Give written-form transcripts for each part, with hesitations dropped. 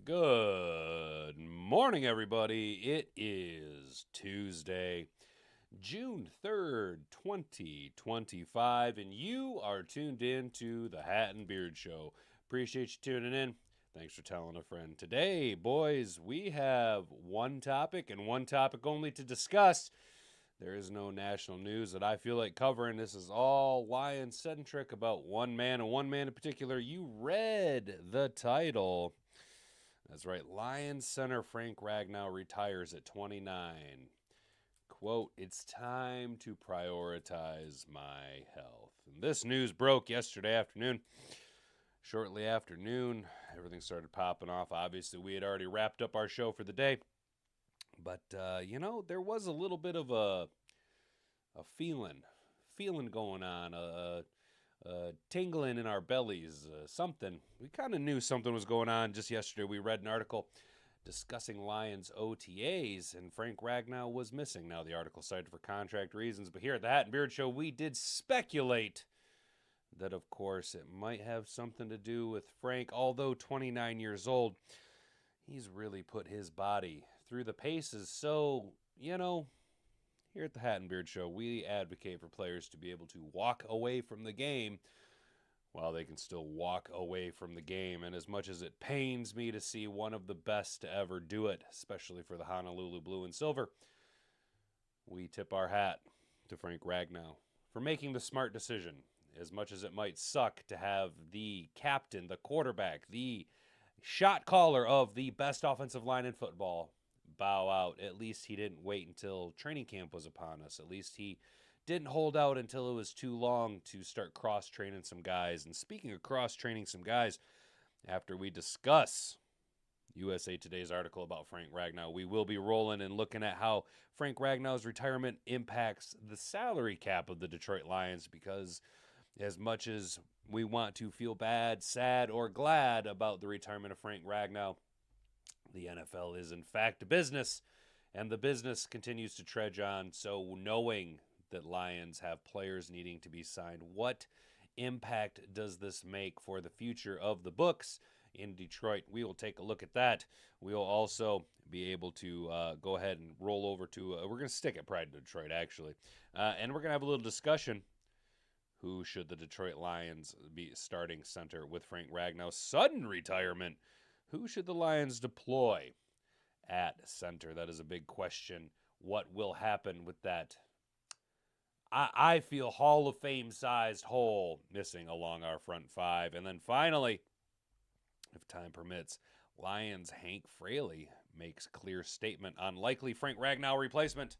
Good morning, everybody. It is Tuesday, June 3rd, 2025, and you are tuned in to the Hat and Beard Show. Appreciate you tuning in. Thanks for telling a friend. Today, boys, we have one topic and one topic only to discuss. There is no national news that I feel like covering. This is all Lion-centric about one man and one man in particular. You read the title. That's right. Lions center Frank Ragnow retires at 29. Quote, "It's time to prioritize my health." And this news broke yesterday afternoon. Shortly after noon, everything started popping off. Obviously, we had already wrapped up our show for the day. But, there was a little bit of a feeling going on, tingling in our bellies, something. We kind of knew something was going on just yesterday. We read an article discussing Lions OTAs, and Frank Ragnow was missing. Now, the article cited for contract reasons, but here at the Hat and Beard Show, we did speculate that, of course, it might have something to do with Frank. Although 29 years old, he's really put his body through the paces. So, here at the Hat and Beard Show, we advocate for players to be able to walk away from the game while they can still walk away from the game. And as much as it pains me to see one of the best to ever do it, especially for the Honolulu Blue and Silver, we tip our hat to Frank Ragnow for making the smart decision. As much as it might suck to have the captain, the quarterback, the shot caller of the best offensive line in football bow out, at least he didn't wait until training camp was upon us. At least he didn't hold out until it was too long to start cross-training some guys. And speaking of cross-training some guys, after we discuss USA Today's article about Frank Ragnow, we will be rolling and looking at how Frank Ragnow's retirement impacts the salary cap of the Detroit Lions, because as much as we want to feel bad, sad, or glad about the retirement of Frank Ragnow, the NFL is in fact a business, and the business continues to trudge on. So knowing that Lions have players needing to be signed, what impact does this make for the future of the books in Detroit? We will take a look at that. We will also be able to go ahead and roll over to, we're going to stick at Pride in Detroit, actually. And we're going to have a little discussion. Who should the Detroit Lions be starting center with Frank Ragnow's sudden retirement? Who should the Lions deploy at center? That is a big question. What will happen with that, I feel, Hall of Fame-sized hole missing along our front five? And then finally, if time permits, Lions Hank Fraley makes clear statement on likely Frank Ragnow replacement.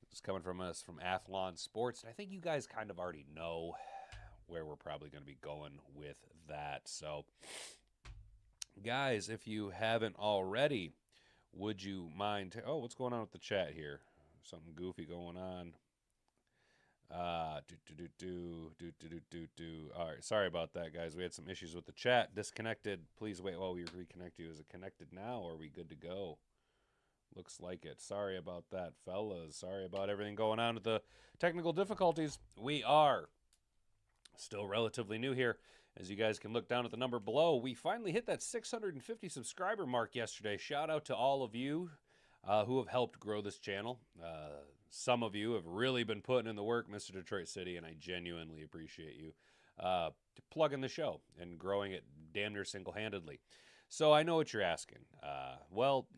This is coming from us from Athlon Sports. And I think you guys kind of already know where we're probably going to be going with that. So, guys, if you haven't already, would you mind... what's going on with the chat here? Something goofy going on. All right, sorry about that, guys. We had some issues with the chat. Disconnected. Please wait while we reconnect you. Is it connected now, or are we good to go? Looks like it. Sorry about that, fellas. Sorry about everything going on with the technical difficulties. We are still relatively new here. As you guys can look down at the number below, we finally hit that 650 subscriber mark yesterday. Shout out to all of you who have helped grow this channel. Some of you have really been putting in the work, Mr. Detroit City, and I genuinely appreciate you plugging the show and growing it damn near single-handedly. So I know what you're asking.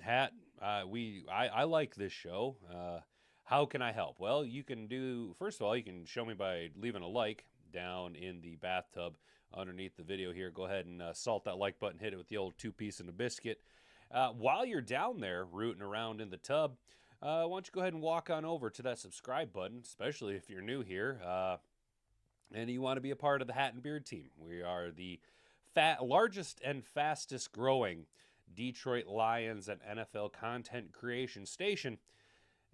Hat, I like this show. How can I help? Well, you can first of all, you can show me by leaving a like down in the bathtub underneath the video here. Go ahead and salt that like button, hit it with the old 2-piece and a biscuit. While you're down there rooting around in the tub, why don't you go ahead and walk on over to that subscribe button, especially if you're new here and you want to be a part of the Hat and Beard team. We are the largest and fastest growing Detroit Lions and NFL content creation station,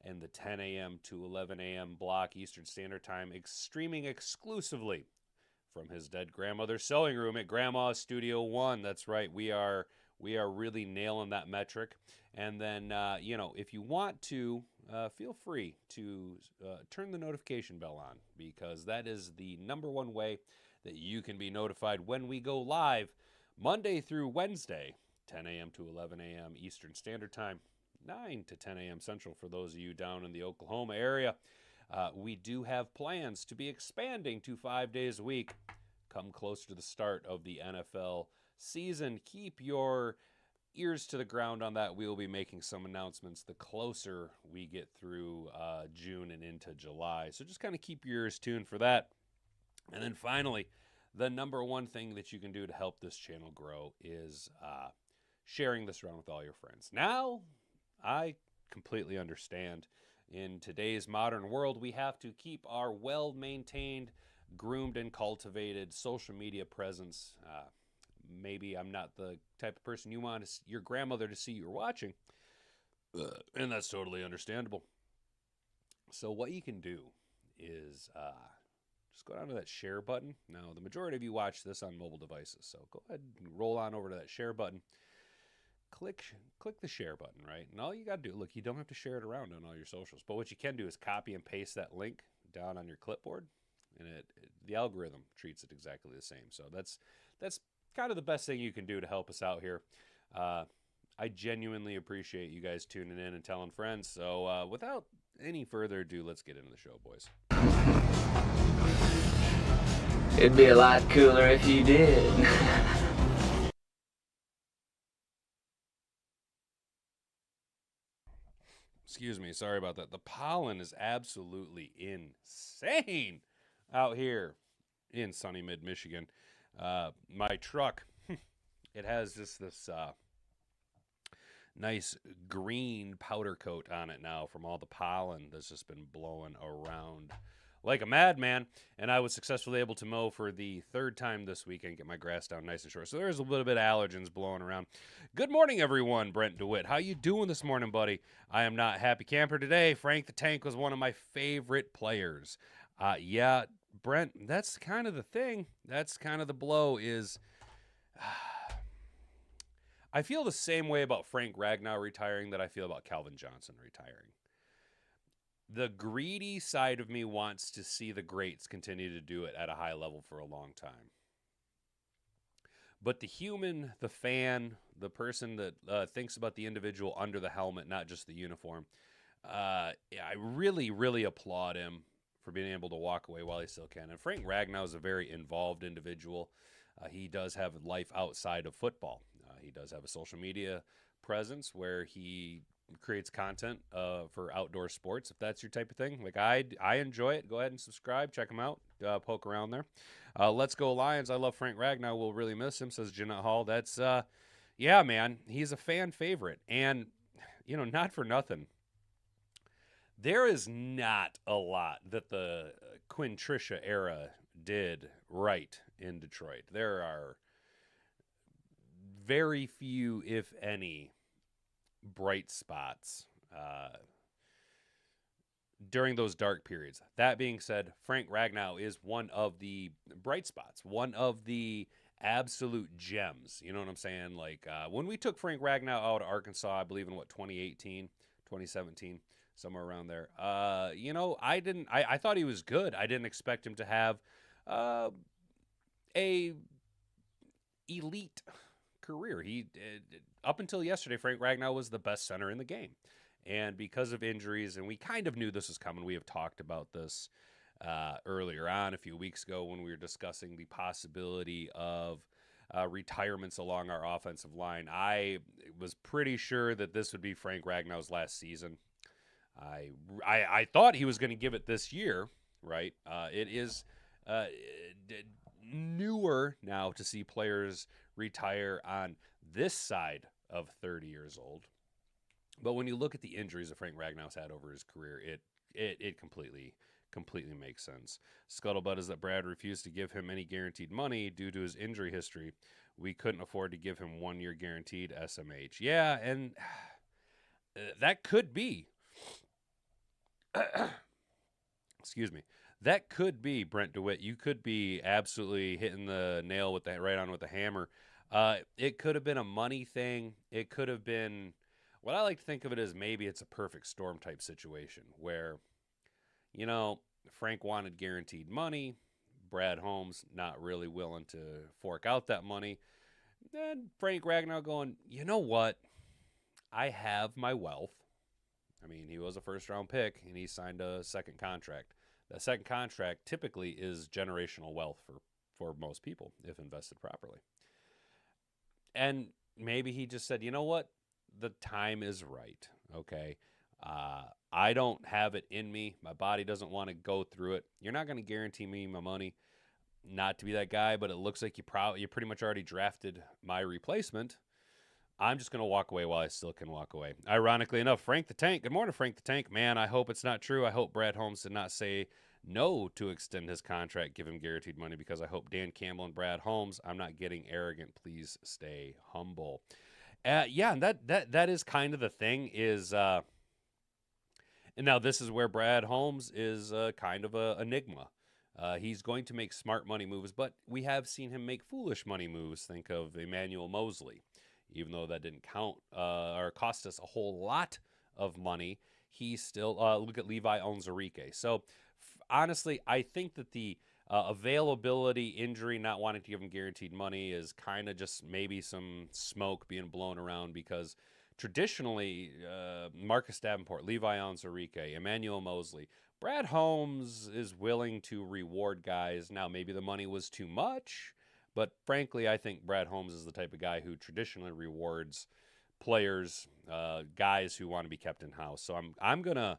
and the 10 a.m. to 11 a.m. block Eastern Standard Time, streaming exclusively from his dead grandmother's sewing room at Grandma's Studio One. That's right, we are really nailing that metric. And then, if you want to, feel free to turn the notification bell on, because that is the number one way that you can be notified when we go live Monday through Wednesday, 10 a.m. to 11 a.m. Eastern Standard Time, 9 to 10 a.m. Central for those of you down in the Oklahoma area. We do have plans to be expanding to 5 days a week. Come closer to the start of the NFL season. Keep your ears to the ground on that. We will be making some announcements the closer we get through June and into July. So just kind of keep your ears tuned for that. And then finally, the number one thing that you can do to help this channel grow is sharing this around with all your friends. Now, I completely understand. In today's modern world, we have to keep our well-maintained, groomed, and cultivated social media presence. Maybe I'm not the type of person you want your grandmother to see you're watching, and that's totally understandable. So what you can do is just go down to that share button. Now, the majority of you watch this on mobile devices, so go ahead and roll on over to that share button. Click the share button, right? And all you got to do, look, you don't have to share it around on all your socials, but what you can do is copy and paste that link down on your clipboard, and the algorithm treats it exactly the same. So that's kind of the best thing you can do to help us out here. I genuinely appreciate you guys tuning in and telling friends. So without any further ado, let's get into the show, boys. It'd be a lot cooler if you did. Excuse me, sorry about that. The pollen is absolutely insane out here in sunny mid-Michigan. My truck, it has just this nice green powder coat on it now from all the pollen that's just been blowing around like a madman. And I was successfully able to mow for the third time this week and get my grass down nice and short. So there's a little bit of allergens blowing around. Good morning, everyone. Brent DeWitt. How you doing this morning, buddy? I am not happy camper today. Frank the Tank was one of my favorite players. Yeah, Brent, that's kind of the thing. That's kind of the blow is... I feel the same way about Frank Ragnow retiring that I feel about Calvin Johnson retiring. The greedy side of me wants to see the greats continue to do it at a high level for a long time. But the human, the fan, the person that thinks about the individual under the helmet, not just the uniform, I really, really applaud him for being able to walk away while he still can. And Frank Ragnow is a very involved individual. He does have life outside of football. He does have a social media presence where he creates content for outdoor sports, if that's your type of thing. Like I enjoy it. Go ahead and subscribe. Check him out. Poke around there. Let's go Lions. I love Frank Ragnow. We'll really miss him, says Jeanette Hall. That's, yeah, man. He's a fan favorite. And, you know, not for nothing. There is not a lot that the Quinn Trisha era did right in Detroit. There are very few, if any, bright spots during those dark periods. That being said, Frank Ragnow is one of the bright spots, one of the absolute gems. You know what I'm saying? Like when we took Frank Ragnow out of Arkansas, I believe in 2018, 2017, somewhere around there. You know, I thought he was good. I didn't expect him to have a elite career. He up until yesterday, Frank Ragnow was the best center in the game, and because of injuries, and we kind of knew this was coming. We have talked about this earlier on a few weeks ago when we were discussing the possibility of retirements along our offensive line. I was pretty sure that this would be Frank Ragnow's last season. I thought he was going to give it this year, right? It is newer now to see players retire on this side of 30 years old. But when you look at the injuries that Frank Ragnow's had over his career, it completely makes sense. Scuttlebutt is that Brad refused to give him any guaranteed money due to his injury history. We couldn't afford to give him 1 year guaranteed SMH. Yeah, and that could be. Excuse me. That could be Brent DeWitt. You could be absolutely hitting the nail with that right on with the hammer. It could have been a money thing. It could have been what I like to think of it as maybe it's a perfect storm type situation where, you know, Frank wanted guaranteed money. Brad Holmes not really willing to fork out that money. And Frank Ragnow going, you know what? I have my wealth. I mean, he was a first round pick and he signed a second contract. That second contract typically is generational wealth for most people if invested properly. And maybe he just said, you know what? The time is right. Okay. I don't have it in me. My body doesn't want to go through it. You're not going to guarantee me my money. Not to be that guy, but it looks like you pretty much already drafted my replacement. I'm just going to walk away while I still can walk away. Ironically enough, Frank the Tank. Good morning, Frank the Tank. Man, I hope it's not true. I hope Brad Holmes did not say no to extend his contract, give him guaranteed money, because I hope Dan Campbell and Brad Holmes, I'm not getting arrogant. Please stay humble. Yeah, and that is kind of the thing is, and now this is where Brad Holmes is kind of a enigma. He's going to make smart money moves, but we have seen him make foolish money moves. Think of Emmanuel Mosley. Even though that didn't count or cost us a whole lot of money, he still look at Levi Onwuzurike. So honestly, I think that the availability, injury, not wanting to give him guaranteed money is kind of just maybe some smoke being blown around because traditionally, Marcus Davenport, Levi Onwuzurike, Emmanuel Mosley, Brad Holmes is willing to reward guys. Now, maybe the money was too much, but frankly, I think Brad Holmes is the type of guy who traditionally rewards players, guys who want to be kept in house. So I'm gonna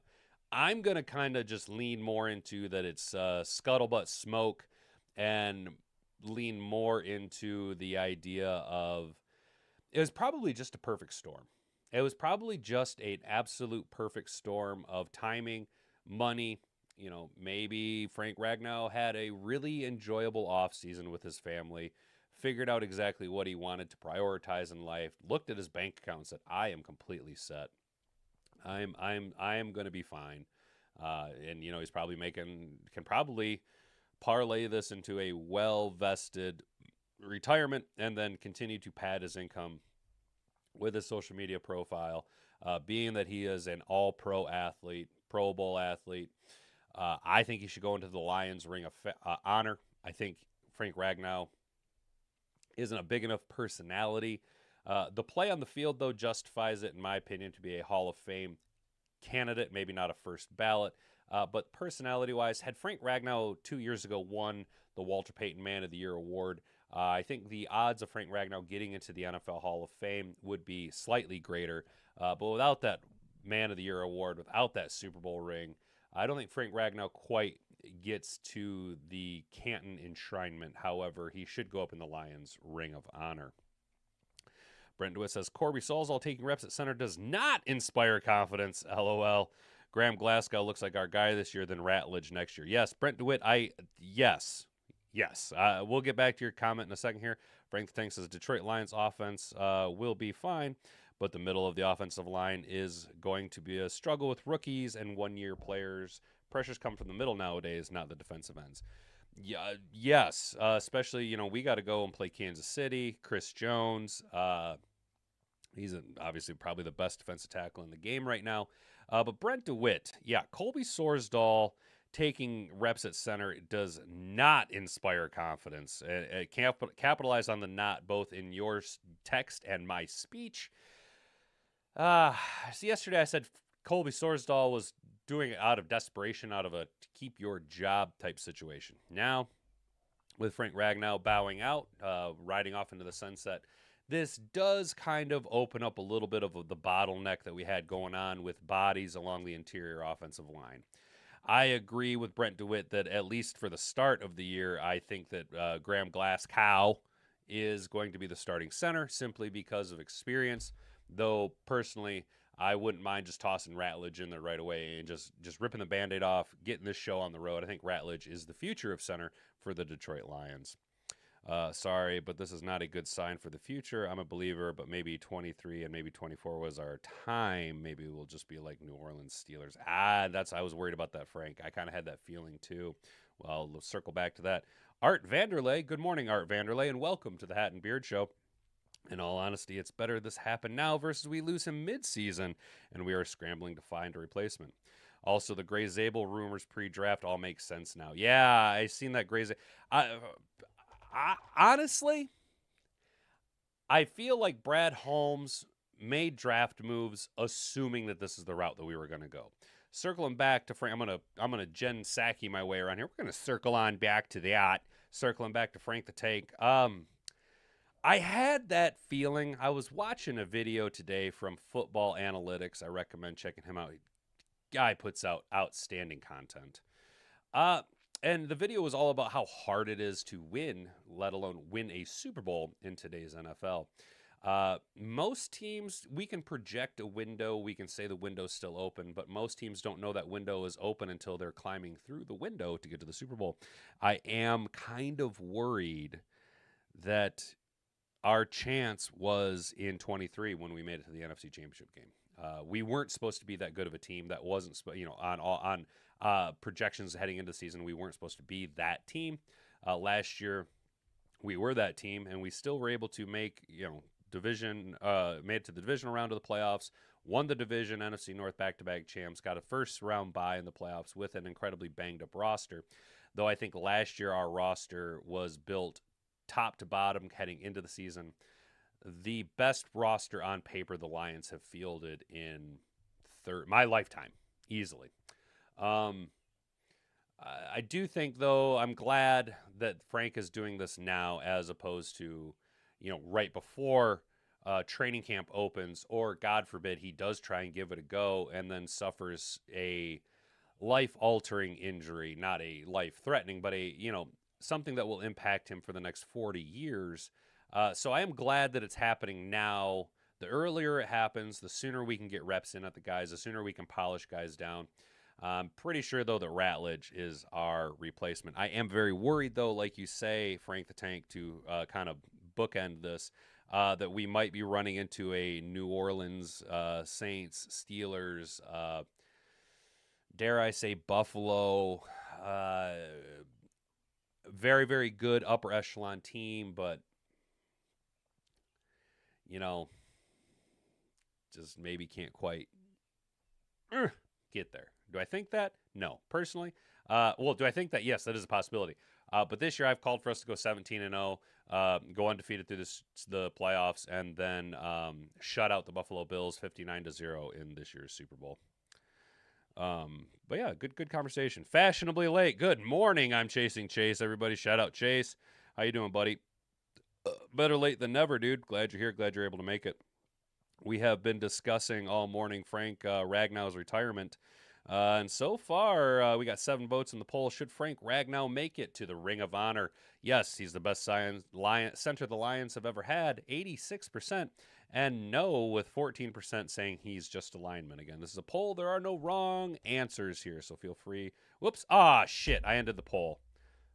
kind of just lean more into that it's scuttlebutt smoke, and lean more into the idea of it was probably just a perfect storm. It was probably just an absolute perfect storm of timing, money. Maybe Frank Ragnow had a really enjoyable offseason with his family, figured out exactly what he wanted to prioritize in life, looked at his bank account and said, I am completely set. I am going to be fine. And he's probably can probably parlay this into a well vested retirement and then continue to pad his income with his social media profile, being that he is an all pro athlete, Pro Bowl athlete. I think he should go into the Lions Ring of Honor. I think Frank Ragnow isn't a big enough personality. The play on the field, though, justifies it, in my opinion, to be a Hall of Fame candidate, maybe not a first ballot. But personality-wise, had Frank Ragnow 2 years ago won the Walter Payton Man of the Year award, I think the odds of Frank Ragnow getting into the NFL Hall of Fame would be slightly greater. But without that Man of the Year award, without that Super Bowl ring, I don't think Frank Ragnow quite gets to the Canton enshrinement. However, he should go up in the Lions Ring of Honor. Brent DeWitt says Corby Solzall taking reps at center does not inspire confidence. LOL. Graham Glasgow looks like our guy this year, then Ratledge next year. Yes, Brent DeWitt, yes. We'll get back to your comment in a second here. Frank the Tank says Detroit Lions offense will be fine, but the middle of the offensive line is going to be a struggle with rookies and one-year players. Pressures come from the middle nowadays, not the defensive ends. Yeah, yes, especially, we got to go and play Kansas City. Chris Jones, he's obviously probably the best defensive tackle in the game right now. But Brent DeWitt, yeah, Colby Sorsdahl taking reps at center does not inspire confidence. Capitalize on the not both in your text and my speech. So yesterday I said Colby Sorsdahl was doing it out of desperation, out of a keep your job type situation. Now, with Frank Ragnow bowing out, riding off into the sunset, this does kind of open up a little bit of the bottleneck that we had going on with bodies along the interior offensive line. I agree with Brent DeWitt that at least for the start of the year, I think that Graham Glasgow is going to be the starting center simply because of experience. Though personally, I wouldn't mind just tossing Ratledge in there right away and just ripping the Band-Aid off, getting this show on the road. I think Ratledge is the future of center for the Detroit Lions. Sorry, but this is not a good sign for the future. I'm a believer, but maybe 23 and maybe 24 was our time. Maybe we'll just be like New Orleans Steelers. I was worried about that, Frank. I kind of had that feeling too. Well, let's circle back to that. Art Vanderlei. Good morning, Art Vanderlei, and welcome to the Hat and Beard Show. In all honesty, it's better this happen now versus we lose him mid-season, and we are scrambling to find a replacement. Also, the Gray Zabel rumors pre-draft all make sense now. Yeah, I seen that Gray Zabel. Honestly, I feel like Brad Holmes made draft moves assuming that this is the route that we were going to go. Circling back to Frank, I'm gonna Jen Psaki my way around here. We're gonna circle on back to the yacht. Circling back to Frank the Tank. I had that feeling. I was watching a video today from Football Analytics. I recommend checking him out. Guy puts out outstanding content. Uh, and the video was all about how hard it is to win, let alone win a Super Bowl in today's NFL. Most teams, we can project a window, we can say the window's still open, but most teams don't know that window is open until they're climbing through the window to get to the Super Bowl. I am kind of worried that our chance was in 23 when we made it to the NFC Championship game. We weren't supposed to be that good of a team. That wasn't, on projections heading into the season. We weren't supposed to be that team. Last year, we were that team, and we still were able to make division. Made it to the divisional round of the playoffs. Won the division, NFC North back-to-back champs. Got a first round bye in the playoffs with an incredibly banged up roster. Though I think last year our roster was built top to bottom heading into the season. The best roster on paper the Lions have fielded in my lifetime, easily. I do think, though, I'm glad that Frank is doing this now as opposed to, right before training camp opens, or God forbid he does try and give it a go and then suffers a life-altering injury, not a life-threatening, but something that will impact him for the next 40 years. So I am glad that it's happening now. The earlier it happens, the sooner we can get reps in at the guys, the sooner we can polish guys down. I'm pretty sure, though, that Ratledge is our replacement. I am very worried, though, like you say, Frank the Tank, to kind of bookend this, that we might be running into a New Orleans Saints, Steelers, dare I say Buffalo, very, very good upper echelon team, but, just maybe can't quite get there. Do I think that? No. Personally, do I think that? Yes, that is a possibility. But this year I've called for us to go 17-0, go undefeated through the playoffs, and then shut out the Buffalo Bills 59-0 in this year's Super Bowl. But yeah, good conversation. Fashionably late. Good morning. I'm Chasing Chase. Everybody, shout out Chase. How you doing, buddy? Better late than never, dude. Glad you're here. Glad you're able to make it. We have been discussing all morning Frank Ragnow's retirement. And so far, we got 7 votes in the poll. Should Frank Ragnow make it to the Ring of Honor? Yes, he's the best center the Lions have ever had, 86%. And no, with 14% saying he's just a lineman. Again, this is a poll. There are no wrong answers here, so feel free. Whoops. Shit. I ended the poll.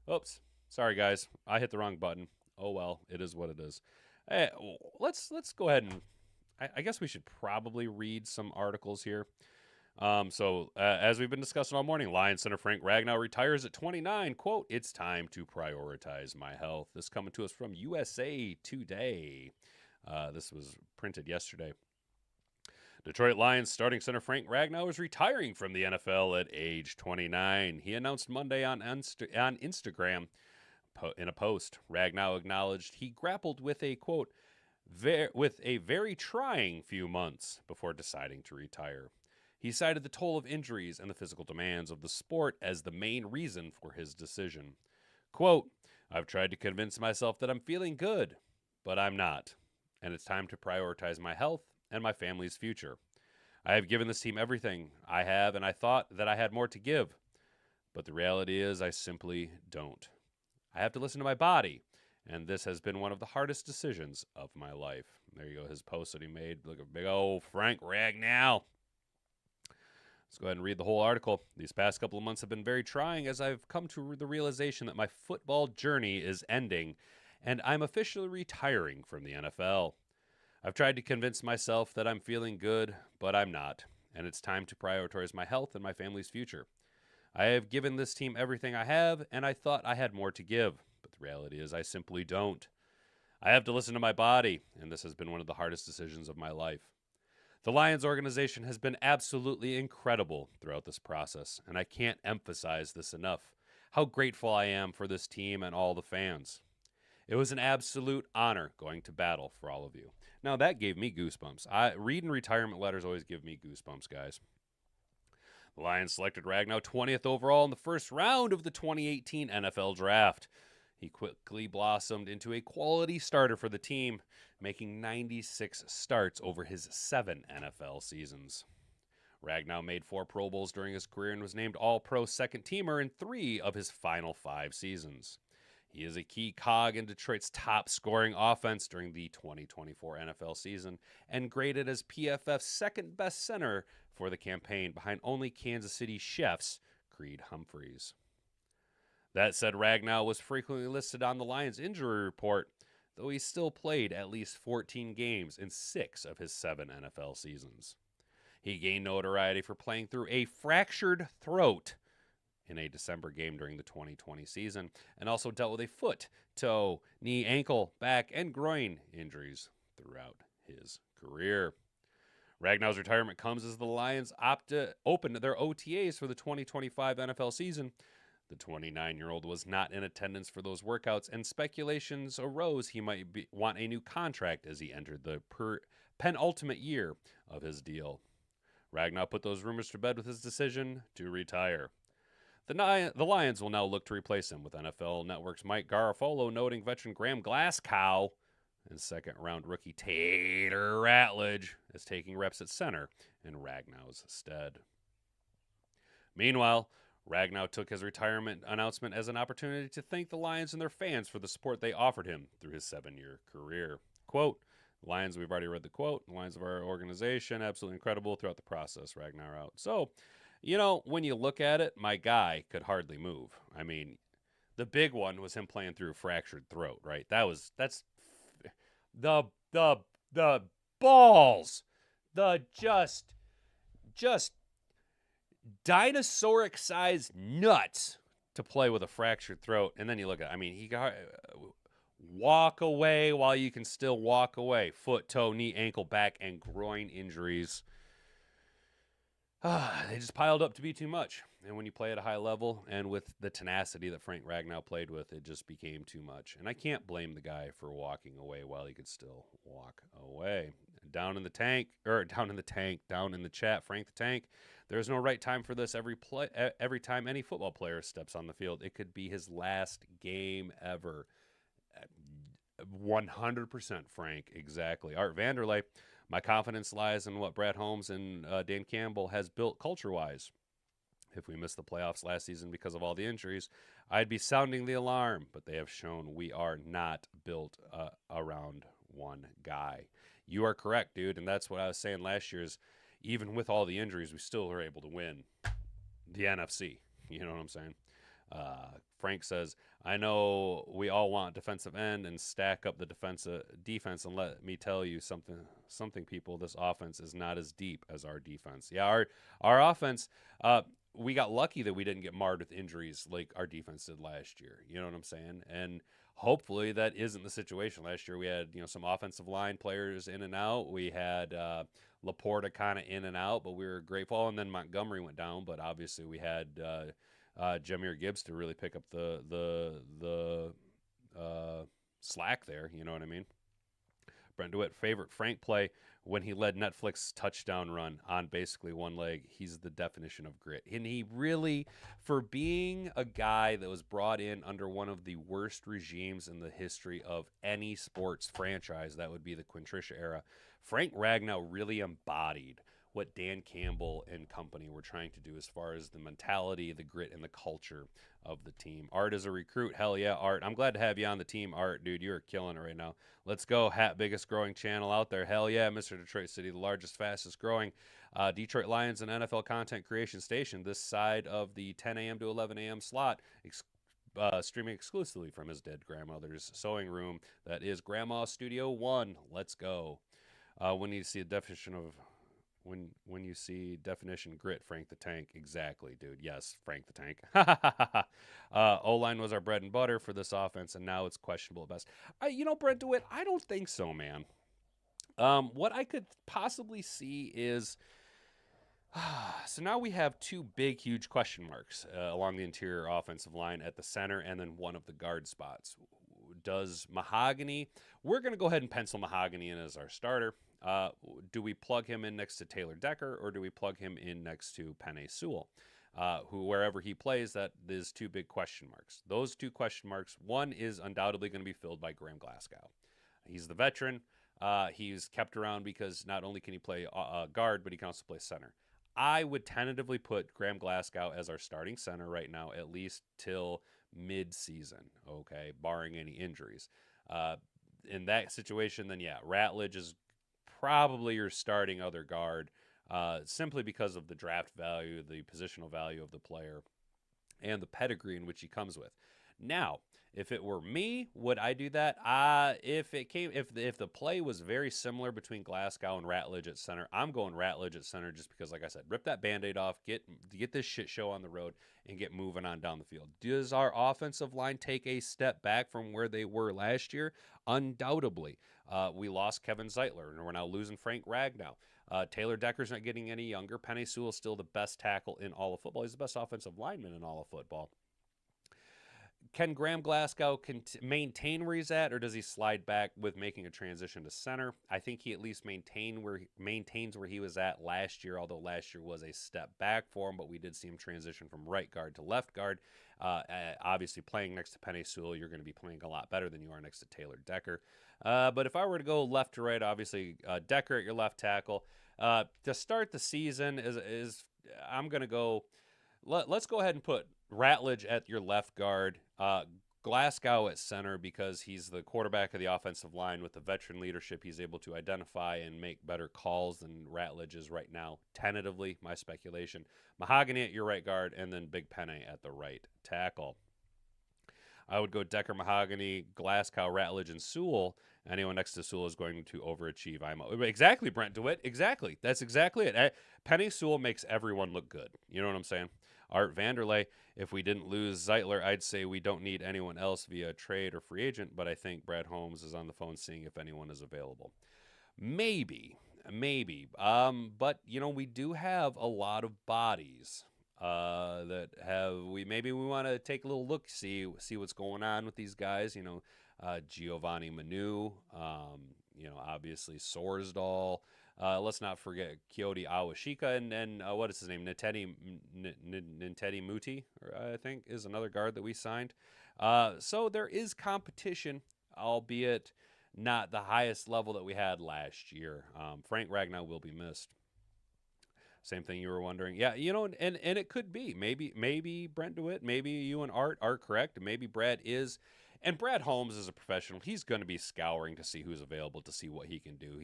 Oops. Sorry, guys. I hit the wrong button. Oh, well. It is what it is. Hey, let's go ahead and... I guess we should probably read some articles here. As we've been discussing all morning, Lions center Frank Ragnow retires at 29. Quote, "It's time to prioritize my health." This coming to us from USA Today. This was printed yesterday. Detroit Lions starting center Frank Ragnow is retiring from the NFL at age 29. He announced Monday on Instagram in a post. Ragnow acknowledged he grappled with a, quote, with a very trying few months before deciding to retire. He cited the toll of injuries and the physical demands of the sport as the main reason for his decision. Quote, "I've tried to convince myself that I'm feeling good, but I'm not, and it's time to prioritize my health and my family's future. I have given this team everything I have, and I thought that I had more to give, but the reality is I simply don't. I have to listen to my body, and this has been one of the hardest decisions of my life." There you go, his post that he made. Look at big old Frank Ragnow. Let's go ahead and read the whole article. "These past couple of months have been very trying as I've come to the realization that my football journey is ending, and I'm officially retiring from the NFL. I've tried to convince myself that I'm feeling good, but I'm not, and it's time to prioritize my health and my family's future. I have given this team everything I have, and I thought I had more to give, but the reality is I simply don't. I have to listen to my body, and this has been one of the hardest decisions of my life. The Lions organization has been absolutely incredible throughout this process, and I can't emphasize this enough, how grateful I am for this team and all the fans. It was an absolute honor going to battle for all of you. Now, that gave me goosebumps. Reading retirement letters always give me goosebumps, guys. The Lions selected Ragnow 20th overall in the first round of the 2018 NFL Draft. He quickly blossomed into a quality starter for the team, making 96 starts over his 7 NFL seasons. Ragnow made 4 Pro Bowls during his career and was named All-Pro second teamer in 3 of his final 5 seasons. He is a key cog in Detroit's top scoring offense during the 2024 NFL season and graded as PFF's second best center for the campaign behind only Kansas City Chiefs' Creed Humphreys. That said, Ragnow was frequently listed on the Lions injury report, though he still played at least 14 games in 6 of his 7 NFL seasons. He gained notoriety for playing through a fractured throat in a December game during the 2020 season, and also dealt with a foot, toe, knee, ankle, back, and groin injuries throughout his career. Ragnow's retirement comes as the Lions opened their OTAs for the 2025 NFL season. The 29-year-old was not in attendance for those workouts, and speculations arose he might want a new contract as he entered the penultimate year of his deal. Ragnow put those rumors to bed with his decision to retire. The Lions will now look to replace him, with NFL Network's Mike Garafolo noting veteran Graham Glasgow and second-round rookie Tater Ratledge as taking reps at center in Ragnow's stead. Meanwhile, Ragnow took his retirement announcement as an opportunity to thank the Lions and their fans for the support they offered him through his 7-year career. Quote, Lions, we've already read the quote, the Lions of our organization, absolutely incredible throughout the process, Ragnow out. So, when you look at it, my guy could hardly move. I mean, the big one was him playing through a fractured throat, right? That's the balls, the just dinosauric sized nuts to play with a fractured throat. And then you look at, he got walk away while you can still walk away. Foot, toe, knee, ankle, back, and groin injuries. They just piled up to be too much. And when you play at a high level and with the tenacity that Frank Ragnow played with, it just became too much. And I can't blame the guy for walking away while he could still walk away. Down in the chat, Frank the Tank. There's no right time for this. Every time any football player steps on the field, it could be his last game ever. 100%, Frank. Exactly. Art Vanderlei. My confidence lies in what Brad Holmes and Dan Campbell has built culture-wise. If we missed the playoffs last season because of all the injuries, I'd be sounding the alarm, but they have shown we are not built around one guy. You are correct, dude, and that's what I was saying last year is even with all the injuries, we still are able to win the NFC. You know what I'm saying? Frank says, I know we all want defensive end and stack up the defense, and let me tell you something, people. This offense is not as deep as our defense. Yeah, our offense, we got lucky that we didn't get marred with injuries like our defense did last year. You know what I'm saying? And hopefully that isn't the situation. Last year we had some offensive line players in and out. We had Laporta kind of in and out, but we were grateful. And then Montgomery went down, but obviously we had Jahmyr Gibbs to really pick up the slack there. You know what I mean? Brent DeWitt, favorite Frank play when he led Netflix touchdown run on basically one leg. He's the definition of grit. And he really, for being a guy that was brought in under one of the worst regimes in the history of any sports franchise, that would be the Quintricia era, Frank Ragnow really embodied what Dan Campbell and company were trying to do as far as the mentality, the grit, and the culture of the team. Art is a recruit. Hell yeah, Art. I'm glad to have you on the team, Art. Dude, you're killing it right now. Let's go. Biggest growing channel out there. Hell yeah, Mr. Detroit City, the largest, fastest growing Detroit Lions and NFL content creation station this side of the 10 a.m. to 11 a.m. slot, streaming exclusively from his dead grandmother's sewing room. That is Grandma Studio 1. Let's go. When you see a definition of when you see definition grit, Frank the Tank. Exactly, dude. Yes, Frank the Tank. O-line was our bread and butter for this offense, and now it's questionable at best. Brent DeWitt, I don't think so, man. What I could possibly see is so now we have two big, huge question marks along the interior offensive line at the center and then one of the guard spots. does Mahogany? We're going to go ahead and pencil Mahogany in as our starter. Do we plug him in next to Taylor Decker, or do we plug him in next to Penei Sewell? Who, wherever he plays, that is two big question marks. Those two question marks, one is undoubtedly going to be filled by Graham Glasgow. He's the veteran. He's kept around because not only can he play guard, but he can also play center. I would tentatively put Graham Glasgow as our starting center right now, at least till mid-season, okay, barring any injuries. In that situation, then yeah, Ratledge is probably your starting other guard, simply because of the draft value, the positional value of the player, and the pedigree in which he comes with. Now, if it were me, would I do that? If the play was very similar between Glasgow and Ratledge at center, I'm going Ratledge at center just because, like I said, rip that Band-Aid off, get this shit show on the road, and get moving on down the field. Does our offensive line take a step back from where they were last year? Undoubtedly. We lost Kevin Zeitler, and we're now losing Frank Ragnow. Taylor Decker's not getting any younger. Penei Sewell is still the best tackle in all of football. He's the best offensive lineman in all of football. Can Graham Glasgow maintain where he's at, or does he slide back with making a transition to center? I think he at least maintains where he was at last year, although last year was a step back for him, but we did see him transition from right guard to left guard. Obviously, playing next to Penei Sewell, you're going to be playing a lot better than you are next to Taylor Decker. But if I were to go left to right, obviously Decker at your left tackle. To start the season, I'm going to go. Let's go ahead and put Ratledge at your left guard, Glasgow at center, because he's the quarterback of the offensive line. With the veteran leadership, he's able to identify and make better calls than Ratledge is right now, tentatively, my speculation. Mahogany at your right guard, and then Big Penei at the right tackle. I would go Decker, Mahogany, Glasgow, Ratledge, and Sewell. Anyone next to Sewell is going to overachieve. Exactly, Brent DeWitt. Exactly. That's exactly it. Penei Sewell makes everyone look good. You know what I'm saying? Art Vanderlei, if we didn't lose Zeitler, I'd say we don't need anyone else via trade or free agent, but I think Brad Holmes is on the phone seeing if anyone is available. Maybe. But, we do have a lot of bodies that maybe we want to take a little look, see what's going on with these guys. Giovanni Manu, obviously Sorsdal. Let's not forget Kyoto Awashika, and what is his name? Ntedi Muti, I think, is another guard that we signed. So there is competition, albeit not the highest level that we had last year. Frank Ragnow will be missed. Same thing you were wondering. Yeah, and it could be. Maybe Brent DeWitt, maybe you and Art are correct. Maybe Brad is. And Brad Holmes is a professional. He's going to be scouring to see who's available, to see what he can do.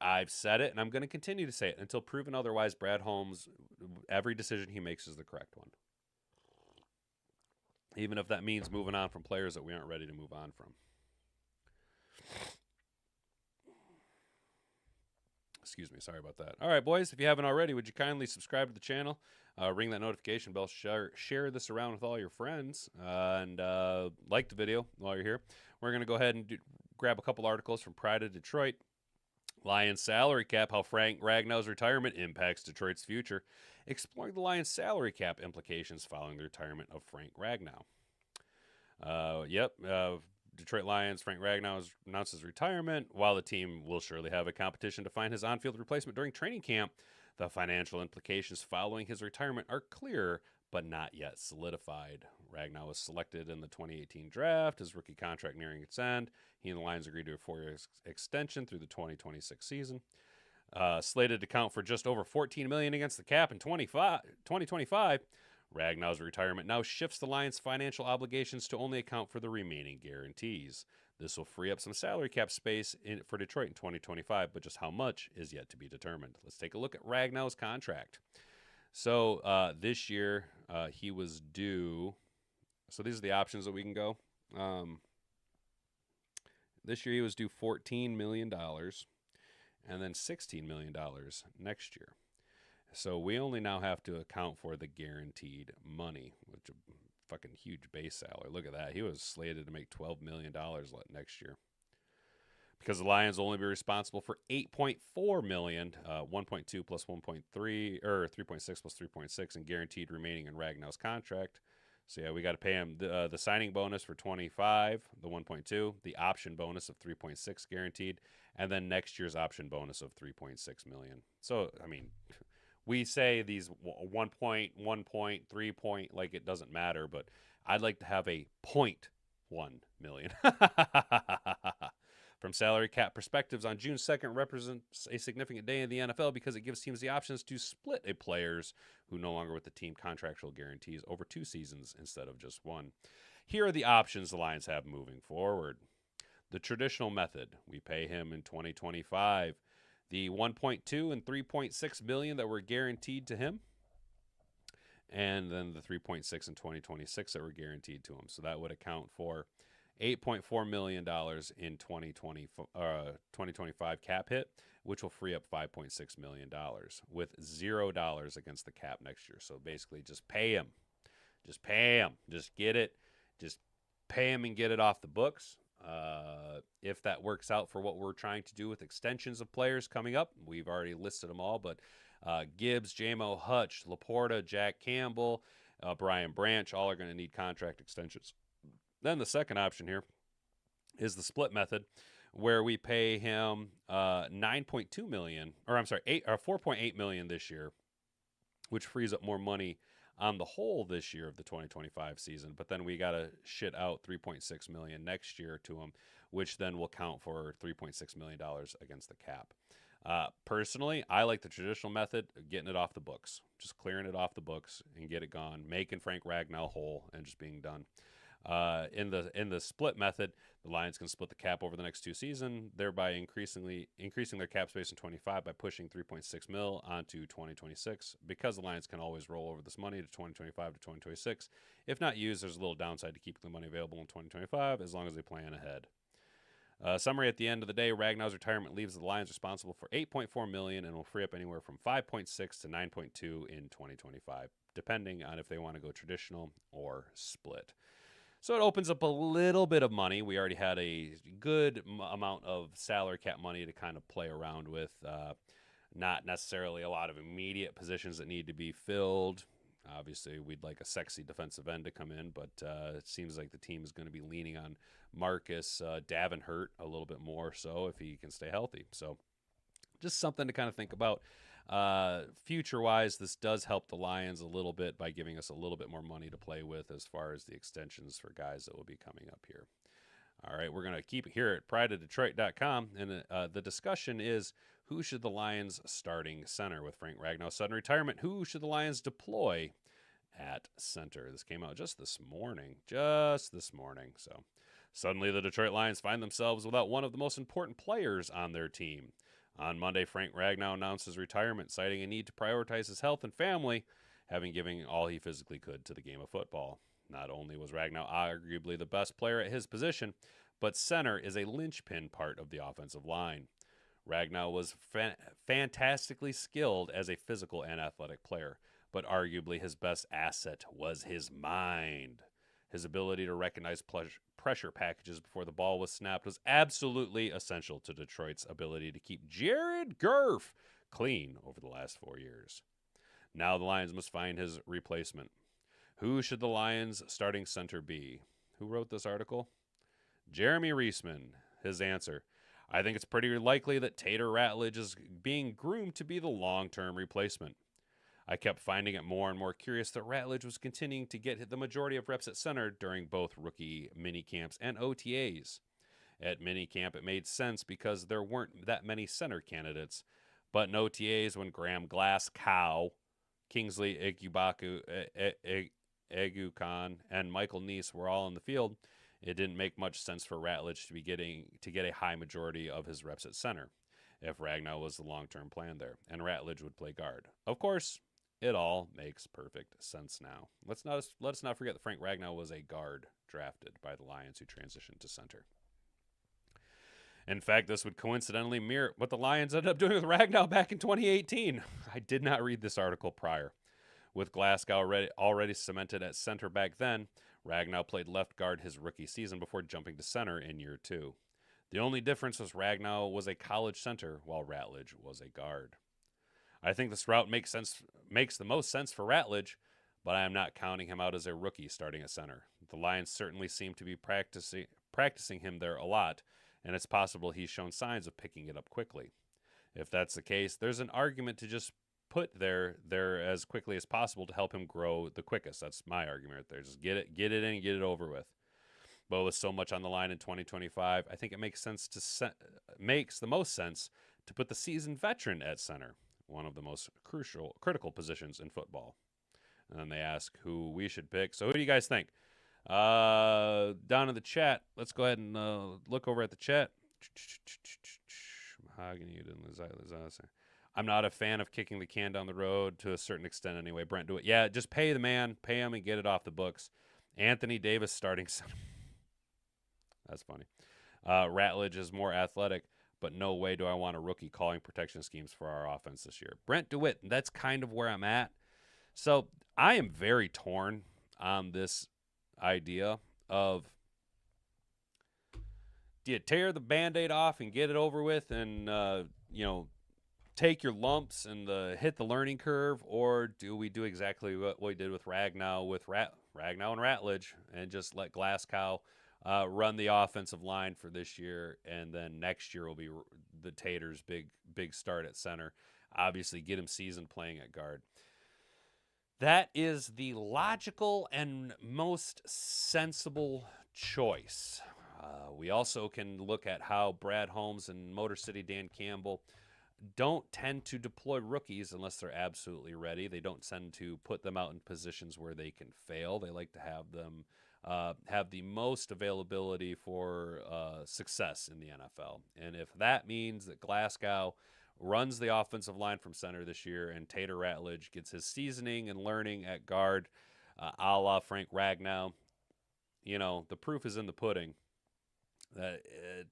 I've said it, and I'm going to continue to say it until proven otherwise. Brad Holmes, every decision he makes is the correct one. Even if that means moving on from players that we aren't ready to move on from. Excuse me, sorry about that. All right, boys, if you haven't already, would you kindly subscribe to the channel, ring that notification bell, share this around with all your friends, and like the video while you're here. We're going to go ahead and grab a couple articles from Pride of Detroit. Lions salary cap, how Frank Ragnow's retirement impacts Detroit's future. Exploring the Lions salary cap implications following the retirement of Frank Ragnow. Detroit Lions, Frank Ragnow has announced his retirement. While the team will surely have a competition to find his on-field replacement during training camp, the financial implications following his retirement are clear, but not yet solidified. Ragnow was selected in the 2018 draft, his rookie contract nearing its end. He and the Lions agreed to a 4-year extension through the 2026 season. Slated to count for just over $14 million against the cap in 2025, Ragnow's retirement now shifts the Lions' financial obligations to only account for the remaining guarantees. This will free up some salary cap space for Detroit in 2025, but just how much is yet to be determined. Let's take a look at Ragnow's contract. So this year he was due. So these are the options that we can go. This year he was due $14 million and then $16 million next year. So we only now have to account for the guaranteed money, which is a fucking huge base salary. Look at that. He was slated to make $12 million next year. Because the Lions will only be responsible for $8.4 million, 1.2 plus 1.3, or 3.6 plus 3.6 in guaranteed remaining in Ragnow's contract. So yeah, we got to pay him the signing bonus for 25, the 1.2, the option bonus of 3.6 guaranteed, and then next year's option bonus of 3.6 million. So I mean, we say these 1 point, 1 point, 3 point, like it doesn't matter, but I'd like to have a 0.1 million. From salary cap perspectives, on June 2nd represents a significant day in the NFL because it gives teams the options to split a players who no longer with the team contractual guarantees over 2 seasons instead of just one. Here are the options the Lions have moving forward. The traditional method, we pay him in 2025 the 1.2 and 3.6 million that were guaranteed to him, and then the 3.6 in 2026 that were guaranteed to him. So that would account for $8.4 million in 2025 cap hit, which will free up $5.6 million with $0 against the cap next year. So basically, just pay him. Just pay him. Just get it. Just pay him and get it off the books. If that works out for what we're trying to do with extensions of players coming up, we've already listed them all, but Gibbs, J-Mo Hutch, Laporta, Jack Campbell, Brian Branch, all are going to need contract extensions. Then the second option here is the split method, where we pay him 9.2 million, or I'm sorry, 4.8 million this year, which frees up more money on the whole this year of the 2025 season. But then we got to shit out 3.6 million next year to him, which then will count for $3.6 million against the cap. Personally, I like the traditional method of getting it off the books, just clearing it off the books and get it gone, making Frank Ragnow whole and just being done. In the split method, the Lions can split the cap over the next 2 seasons, thereby increasing their cap space in 25 by pushing 3.6 mil onto 2026. Because the Lions can always roll over this money to 2025 to 2026. If not used, there's a little downside to keeping the money available in 2025 as long as they plan ahead. Summary: at the end of the day, Ragnow's retirement leaves the Lions responsible for $8.4 million and will free up anywhere from 5.6 to 9.2 in 2025, depending on if they want to go traditional or split. So it opens up a little bit of money. We already had a good amount of salary cap money to kind of play around with. Not necessarily a lot of immediate positions that need to be filled. Obviously, we'd like a sexy defensive end to come in, but it seems like the team is going to be leaning on Marcus Davenport a little bit more so if he can stay healthy. So just something to kind of think about. Future-wise, this does help the Lions a little bit by giving us a little bit more money to play with as far as the extensions for guys that will be coming up here. All right, we're going to keep it here at prideofdetroit.com, and the discussion is, who should the Lions starting center with Frank Ragnow's sudden retirement? Who should the Lions deploy at center? This came out just this morning. So suddenly the Detroit Lions find themselves without one of the most important players on their team. On Monday, Frank Ragnow announced his retirement, citing a need to prioritize his health and family, having given all he physically could to the game of football. Not only was Ragnow arguably the best player at his position, but center is a linchpin part of the offensive line. Ragnow was fantastically skilled as a physical and athletic player, but arguably his best asset was his mind. His ability to recognize pressure packages before the ball was snapped was absolutely essential to Detroit's ability to keep Jared Goff clean over the last 4 years. Now the Lions must find his replacement. Who should the Lions starting center be? Who wrote this article? Jeremy Reisman. His answer: I think it's pretty likely that Tater Ratledge is being groomed to be the long-term replacement. I kept finding it more and more curious that Ratledge was continuing to get the majority of reps at center during both rookie minicamps and OTAs. At minicamp, it made sense because there weren't that many center candidates, but in OTAs, when Graham Glasgow, Kingsley Egukan, and Michael Neese were all in the field, it didn't make much sense for Ratledge to get a high majority of his reps at center if Ragnow was the long-term plan there, and Ratledge would play guard. Of course, it all makes perfect sense now. Let's not forget that Frank Ragnow was a guard drafted by the Lions who transitioned to center. In fact, this would coincidentally mirror what the Lions ended up doing with Ragnow back in 2018. I did not read this article prior. With Glasgow already cemented at center back then, Ragnow played left guard his rookie season before jumping to center in year 2. The only difference was Ragnow was a college center while Ratledge was a guard. I think this route makes the most sense for Ratledge, but I am not counting him out as a rookie starting at center. The Lions certainly seem to be practicing him there a lot, and it's possible he's shown signs of picking it up quickly. If that's the case, there's an argument to just put there as quickly as possible to help him grow the quickest. That's my argument right there. Just get it in, and get it over with. But with so much on the line in 2025, I think it makes the most sense to put the seasoned veteran at center, one of the most critical positions in football. And then they ask who we should pick. So who do you guys think? Down in the chat, let's go ahead and look over at the chat. Mahogany. I'm not a fan of kicking the can down the road to a certain extent anyway. Brent, do it. Yeah, just pay the man, pay him, and get it off the books. Anthony Davis starting center. That's funny. Ratledge is more athletic, but no way do I want a rookie calling protection schemes for our offense this year. Brent DeWitt, that's kind of where I'm at. So I am very torn on this idea of, do you tear the Band-Aid off and get it over with and, take your lumps and hit the learning curve, or do we do exactly what we did with Ragnow and Ratledge and just let Glasgow run the offensive line for this year, and then next year will be the Taters' big start at center. Obviously, get him seasoned playing at guard. That is the logical and most sensible choice. We also can look at how Brad Holmes and Motor City Dan Campbell don't tend to deploy rookies unless they're absolutely ready. They don't tend to put them out in positions where they can fail. They like to have them have the most availability for success in the NFL. And if that means that Glasgow runs the offensive line from center this year and Tater Ratledge gets his seasoning and learning at guard, a la Frank Ragnow, the proof is in the pudding. That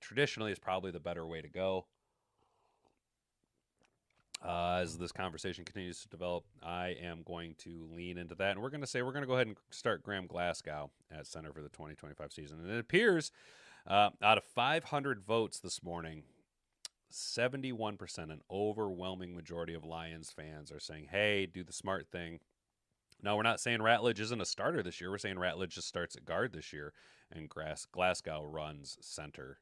traditionally is probably the better way to go. As this conversation continues to develop, I am going to lean into that. And we're going to go ahead and start Graham Glasgow at center for the 2025 season. And it appears out of 500 votes this morning, 71%, an overwhelming majority of Lions fans are saying, hey, do the smart thing. Now, we're not saying Ratledge isn't a starter this year. We're saying Ratledge just starts at guard this year, and Glasgow runs center.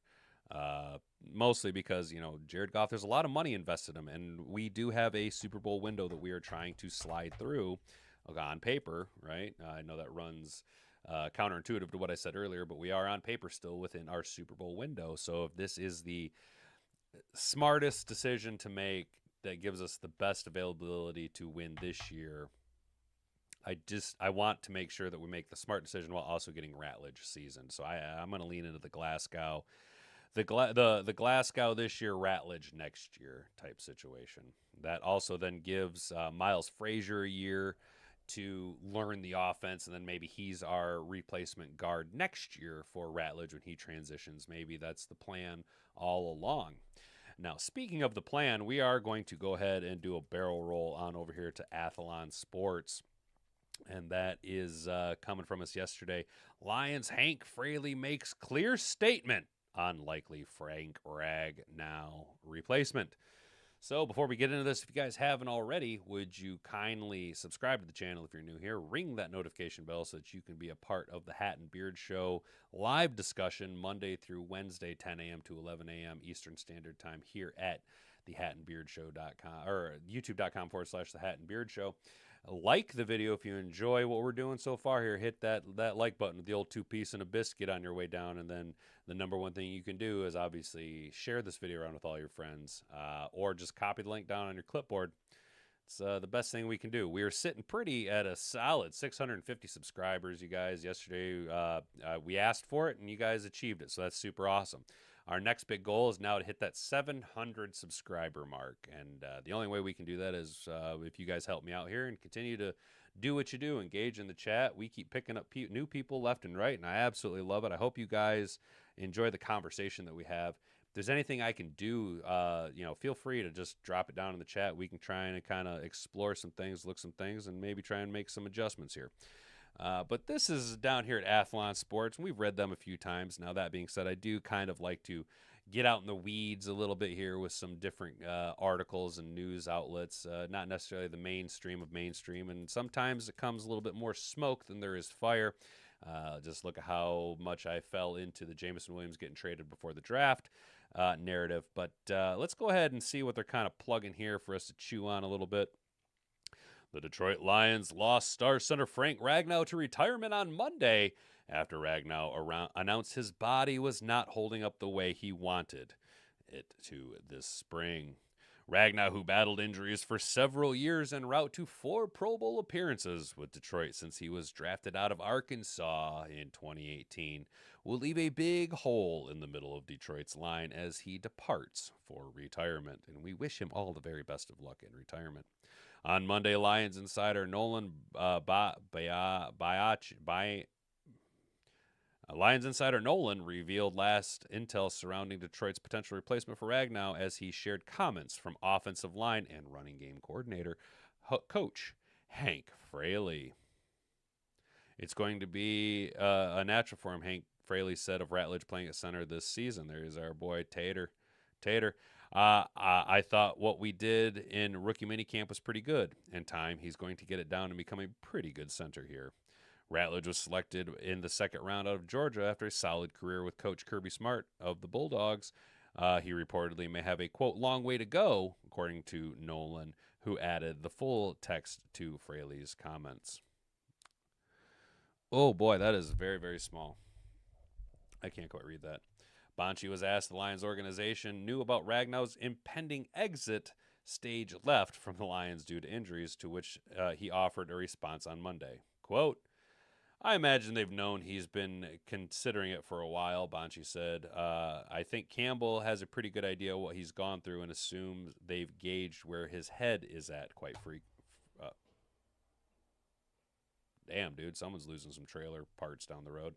Mostly because, Jared Goff, there's a lot of money invested in him, and we do have a Super Bowl window that we are trying to slide through on paper, right? I know that runs counterintuitive to what I said earlier, but we are on paper still within our Super Bowl window. So if this is the smartest decision to make that gives us the best availability to win this year, I want to make sure that we make the smart decision while also getting Ratledge seasoned. So I'm going to lean into the Glasgow. The Glasgow this year, Ratledge next year type situation. That also then gives Miles Frazier a year to learn the offense, and then maybe he's our replacement guard next year for Ratledge when he transitions. Maybe that's the plan all along. Now, speaking of the plan, we are going to go ahead and do a barrel roll on over here to Athlon Sports. And that is coming from us yesterday. Lions Hank Fraley makes clear statement on likely Frank Ragnow replacement. So before we get into this, if you guys haven't already, would you kindly subscribe to the channel if you're new here, ring that notification bell so that you can be a part of the Hat and Beard Show live discussion Monday through Wednesday, 10 a.m. to 11 a.m. Eastern Standard Time here at thehatandbeardshow.com or youtube.com/the Hat and Beard Show. Like the video if you enjoy what we're doing so far here. Hit that like button with the old 2-piece and a biscuit on your way down. And then the number one thing you can do is obviously share this video around with all your friends or just copy the link down on your clipboard. It's the best thing we can do. We are sitting pretty at a solid 650 subscribers, you guys. Yesterday, we asked for it, and you guys achieved it, so that's super awesome. Our next big goal is now to hit that 700 subscriber mark, and the only way we can do that is if you guys help me out here and continue to do what you do, engage in the chat. We keep picking up new people left and right, and I absolutely love it. I hope you guys enjoy the conversation that we have. If there's anything I can do, feel free to just drop it down in the chat. We can try and kind of explore some things, look some things, and maybe try and make some adjustments here. But this is down here at Athlon Sports, and we've read them a few times. Now, that being said, I do kind of like to get out in the weeds a little bit here with some different articles and news outlets, not necessarily the mainstream of mainstream. And sometimes it comes a little bit more smoke than there is fire. Just look at how much I fell into the Jameson Williams getting traded before the draft narrative. But let's go ahead and see what they're kind of plugging here for us to chew on a little bit. The Detroit Lions lost star center Frank Ragnow to retirement on Monday after Ragnow announced his body was not holding up the way he wanted it to this spring. Ragnow, who battled injuries for several years en route to 4 Pro Bowl appearances with Detroit since he was drafted out of Arkansas in 2018, will leave a big hole in the middle of Detroit's line as he departs for retirement. And we wish him all the very best of luck in retirement. On Monday, Lions insider Nolan Lions insider Nolan revealed last intel surrounding Detroit's potential replacement for Ragnow as he shared comments from offensive line and running game coordinator coach Hank Fraley. It's going to be a natural for him, Hank Fraley said of Ratledge playing at center this season. There's our boy Tater. I thought what we did in rookie minicamp was pretty good. In time, he's going to get it down and become a pretty good center here. Ratledge was selected in the second round out of Georgia after a solid career with Coach Kirby Smart of the Bulldogs. He reportedly may have a, quote, long way to go, according to Nolan, who added the full text to Fraley's comments. Oh, boy, that is very, very small. I can't quite read that. Bonchi was asked the Lions organization knew about Ragnow's impending exit stage left from the Lions due to injuries, to which he offered a response on Monday. Quote, I imagine they've known he's been considering it for a while, Bonchi said. I think Campbell has a pretty good idea what he's gone through and assumes they've gauged where his head is at quite damn, dude, someone's losing some trailer parts down the road.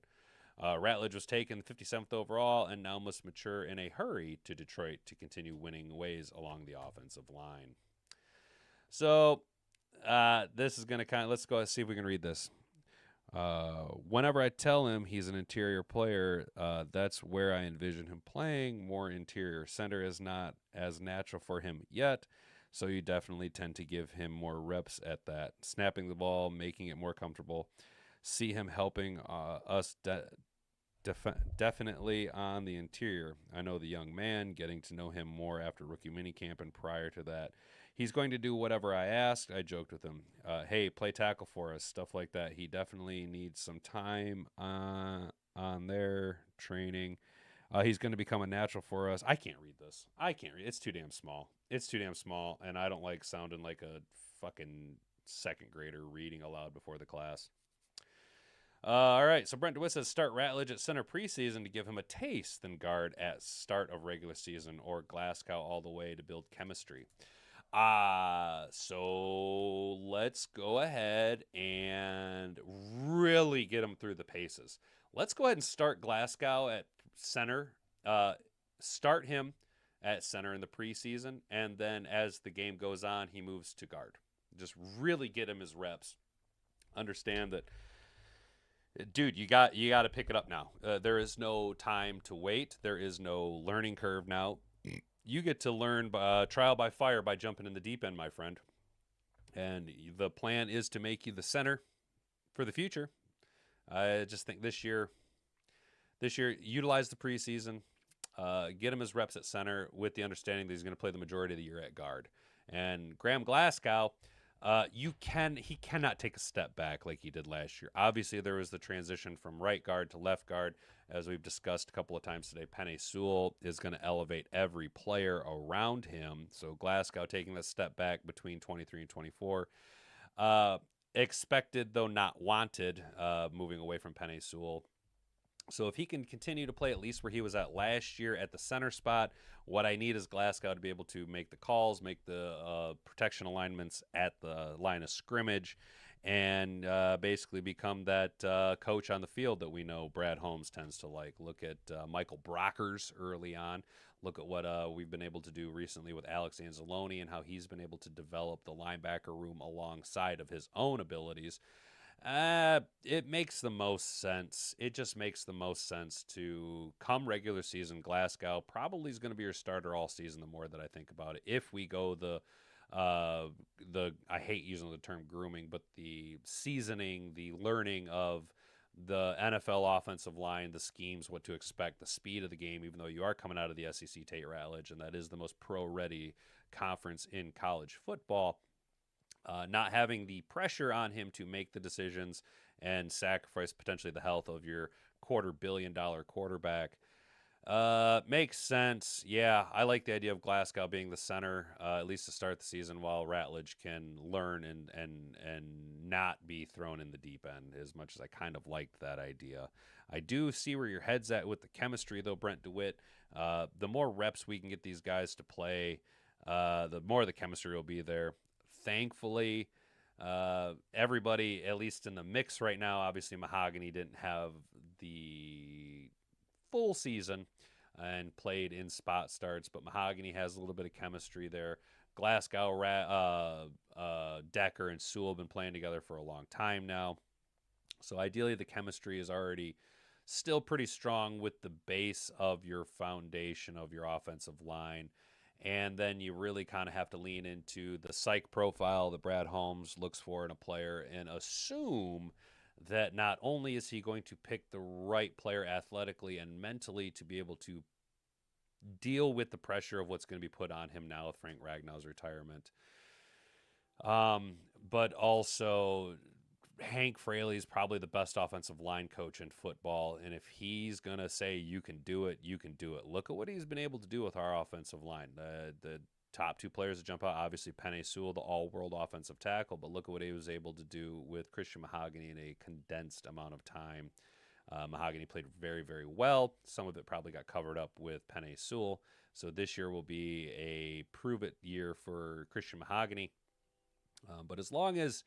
Ratledge was taken 57th overall and now must mature in a hurry to Detroit to continue winning ways along the offensive line. So this is going to let's go see if we can read this. Whenever I tell him he's an interior player, that's where I envision him playing. More interior center is not as natural for him yet, so you definitely tend to give him more reps at that. Snapping the ball, making it more comfortable. See him helping us definitely on the interior. I know the young man, getting to know him more after rookie minicamp and prior to that. He's going to do whatever I ask. I joked with him. Hey, play tackle for us, stuff like that. He definitely needs some time on their training. He's going to become a natural for us. I can't read this. I can't read. It's too damn small. It's too damn small, and I don't like sounding like a fucking second grader reading aloud before the class. All right, so Brent DeWitt says start Ratledge at center preseason to give him a taste, then guard at start of regular season, or Glasgow all the way to build chemistry. So let's go ahead and really get him through the paces. Let's go ahead and start Glasgow at center. Start him at center in the preseason, and then as the game goes on, he moves to guard. Just really get him his reps. Understand that, dude, you got to pick it up now. There is no time to wait. There is no learning curve now. You get to learn trial by fire by jumping in the deep end, my friend. And the plan is to make you the center for the future. I just think this year, utilize the preseason, get him his reps at center with the understanding that he's going to play the majority of the year at guard. And Graham Glasgow, he cannot take a step back like he did last year. Obviously, there was the transition from right guard to left guard. As we've discussed a couple of times today, Penei Sewell is going to elevate every player around him. So Glasgow taking that step back between 23 and 24. Expected, though not wanted, moving away from Penei Sewell. So if he can continue to play at least where he was at last year at the center spot, what I need is Glasgow to be able to make the calls, make the protection alignments at the line of scrimmage, and basically become that coach on the field that we know Brad Holmes tends to like. Look at Michael Brockers early on. Look at what we've been able to do recently with Alex Anzalone and how he's been able to develop the linebacker room alongside of his own abilities. It makes the most sense. It just makes the most sense to come regular season. Glasgow probably is going to be your starter all season. The more that I think about it, if we go uh, I hate using the term grooming, but the seasoning, the learning of the NFL offensive line, the schemes, what to expect, the speed of the game. Even though you are coming out of the SEC Tate Ratledge, and that is the most pro-ready conference in college football, not having the pressure on him to make the decisions and sacrifice potentially the health of your $250 million quarterback. Makes sense. Yeah, I like the idea of Glasgow being the center, at least to start the season, while Ratledge can learn and not be thrown in the deep end. As much as I kind of liked that idea, I do see where your head's at with the chemistry, though. Brent DeWitt, the more reps we can get these guys to play, the more the chemistry will be there. Thankfully, everybody, at least in the mix right now, obviously Mahogany didn't have the full season and played in spot starts, but Mahogany has a little bit of chemistry there. Glasgow, Decker, and Sewell have been playing together for a long time now. So ideally, the chemistry is already still pretty strong with the base of your foundation of your offensive line. And then you really kind of have to lean into the psych profile that Brad Holmes looks for in a player and assume that not only is he going to pick the right player athletically and mentally to be able to deal with the pressure of what's going to be put on him now with Frank Ragnow's retirement, but also Hank Fraley is probably the best offensive line coach in football. And if he's going to say you can do it, you can do it. Look at what he's been able to do with our offensive line. The top two players that jump out, obviously Penei Sewell, the all-world offensive tackle, but look at what he was able to do with Christian Mahogany in a condensed amount of time. Mahogany played very, very well. Some of it probably got covered up with Penei Sewell. So this year will be a prove-it year for Christian Mahogany. But as long as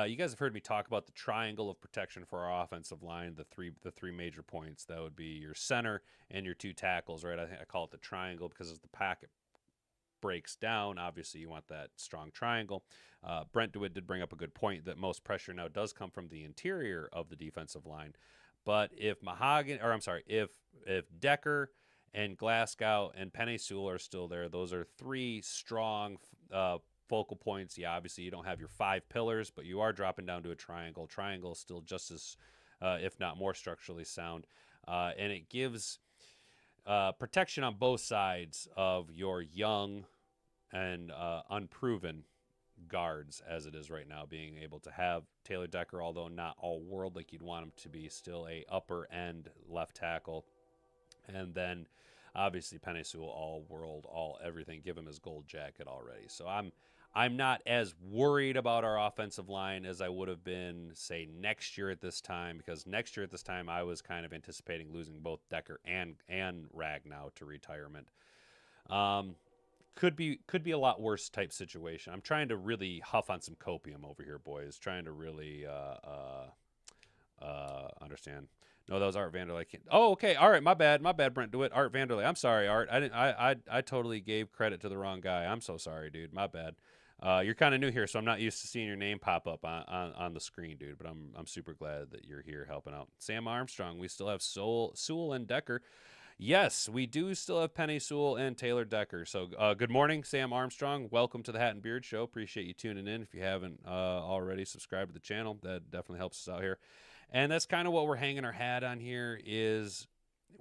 you guys have heard me talk about the triangle of protection for our offensive line, the three major points. That would be your center and your two tackles, right? I call it the triangle because as the packet breaks down, obviously you want that strong triangle. Brent DeWitt did bring up a good point that most pressure now does come from the interior of the defensive line. But if if Decker and Glasgow and Penei Sewell are still there, those are three strong focal points. Yeah, obviously you don't have your five pillars, but you are dropping down to a triangle. Triangle is still just as, if not more, structurally sound, and it gives protection on both sides of your young and unproven guards, as it is right now. Being able to have Taylor Decker, although not all world like you'd want him to be, still a upper end left tackle, and then obviously Penei Sewell, all world, all everything. Give him his gold jacket already. So I'm not as worried about our offensive line as I would have been, say, next year at this time, because next year at this time I was kind of anticipating losing both Decker and Ragnow to retirement. Could be a lot worse type situation. I'm trying to really huff on some copium over here, boys. Trying to really understand. No, that was Art Vanderlei. Oh, okay. All right, my bad, Brent DeWitt. Art Vanderlei. I'm sorry, Art. I didn't. I totally gave credit to the wrong guy. I'm so sorry, dude. My bad. You're kind of new here, so I'm not used to seeing your name pop up on the screen, dude. But I'm super glad that you're here helping out. Sam Armstrong. We still have Sewell and Decker. Yes, we do still have Penei Sewell and Taylor Decker. So good morning, Sam Armstrong. Welcome to the Hat and Beard Show. Appreciate you tuning in. If you haven't already subscribed to the channel, that definitely helps us out here. And that's kind of what we're hanging our hat on here is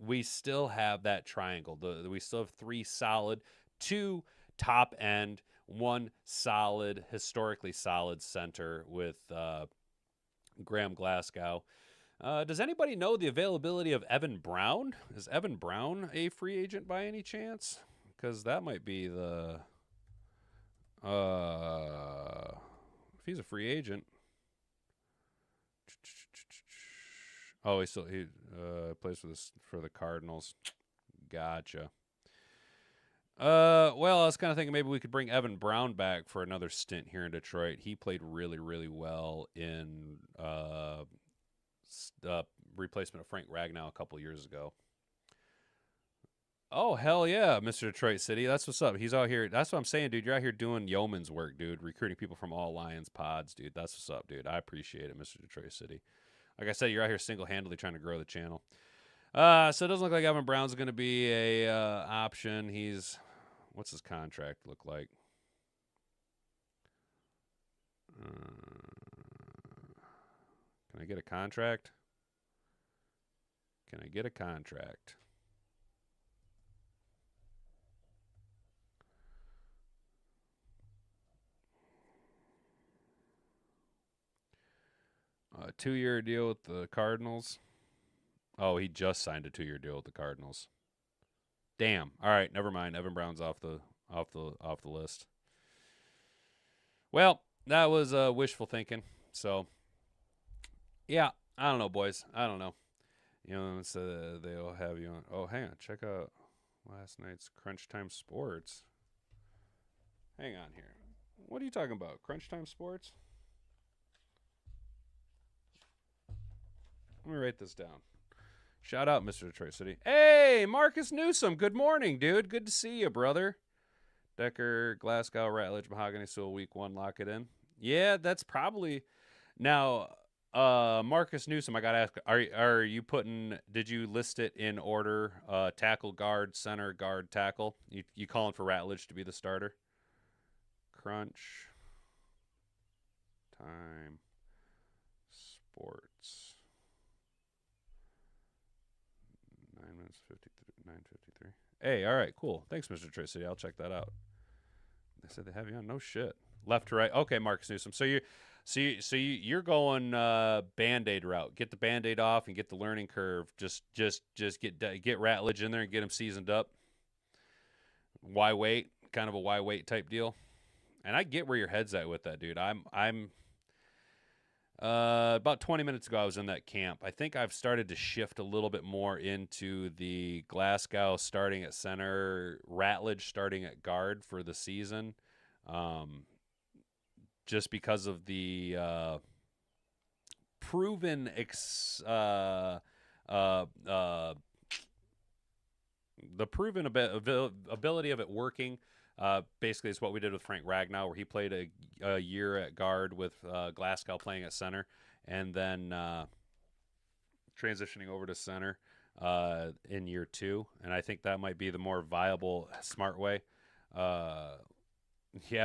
we still have that triangle. We still have three solid, two top end, one solid, historically solid center with Graham Glasgow. Does anybody know the availability of Evan Brown? Is Evan Brown a free agent by any chance? Because that might be the if he's a free agent. Oh, he plays for the Cardinals. Gotcha. Well, I was kind of thinking maybe we could bring Evan Brown back for another stint here in Detroit. He played really, really well in replacement of Frank Ragnow a couple years ago. Oh hell yeah, Mr. Detroit City. That's what's up. He's out here. That's what I'm saying, dude. You're out here doing yeoman's work, dude. Recruiting people from all Lions pods, dude. That's what's up, dude. I appreciate it, Mr. Detroit City. Like I said, you're out here single handedly trying to grow the channel. So it doesn't look like Evan Brown's going to be a option. He's what's his contract look like? Can I get a contract? Can I get a contract? A 2-year deal with the Cardinals. Oh, he just signed a 2-year deal with the Cardinals. Damn. All right, never mind. Evan Brown's off the list. Well, that was wishful thinking. So yeah, I don't know, boys. I don't know. So they'll have you on. Oh, hang on. Check out last night's Crunch Time Sports. Hang on here. What are you talking about? Crunch Time Sports? Let me write this down. Shout out, Mr. Detroit City. Hey, Marcus Newsom. Good morning, dude. Good to see you, brother. Decker, Glasgow, Ratledge, Mahogany, Soul, Week 1. Lock it in. Yeah, that's probably. Now, Marcus Newsom, I got to ask, are you putting, did you list it in order? Tackle, guard, center, guard, tackle? You calling for Ratledge to be the starter? Crunch Time Sports. 9 minutes 9:53. Hey, all right, cool. Thanks, Mr. Tracy. I'll check that out. They said they have you on. No shit. Left to right. Okay, Marcus Newsom. So you're going Band-Aid route. Get the Band-Aid off and get the learning curve. Just get Ratledge in there and get him seasoned up. Why wait? Kind of a why wait type deal. And I get where your head's at with that, dude. I'm about 20 minutes ago, I was in that camp. I think I've started to shift a little bit more into the Glasgow starting at center, Ratledge starting at guard for the season, just because of the proven the proven ability of it working. Basically, it's what we did with Frank Ragnow, where he played a year at guard with Glasgow playing at center, and then transitioning over to center in year 2. And I think that might be the more viable, smart way. Yeah,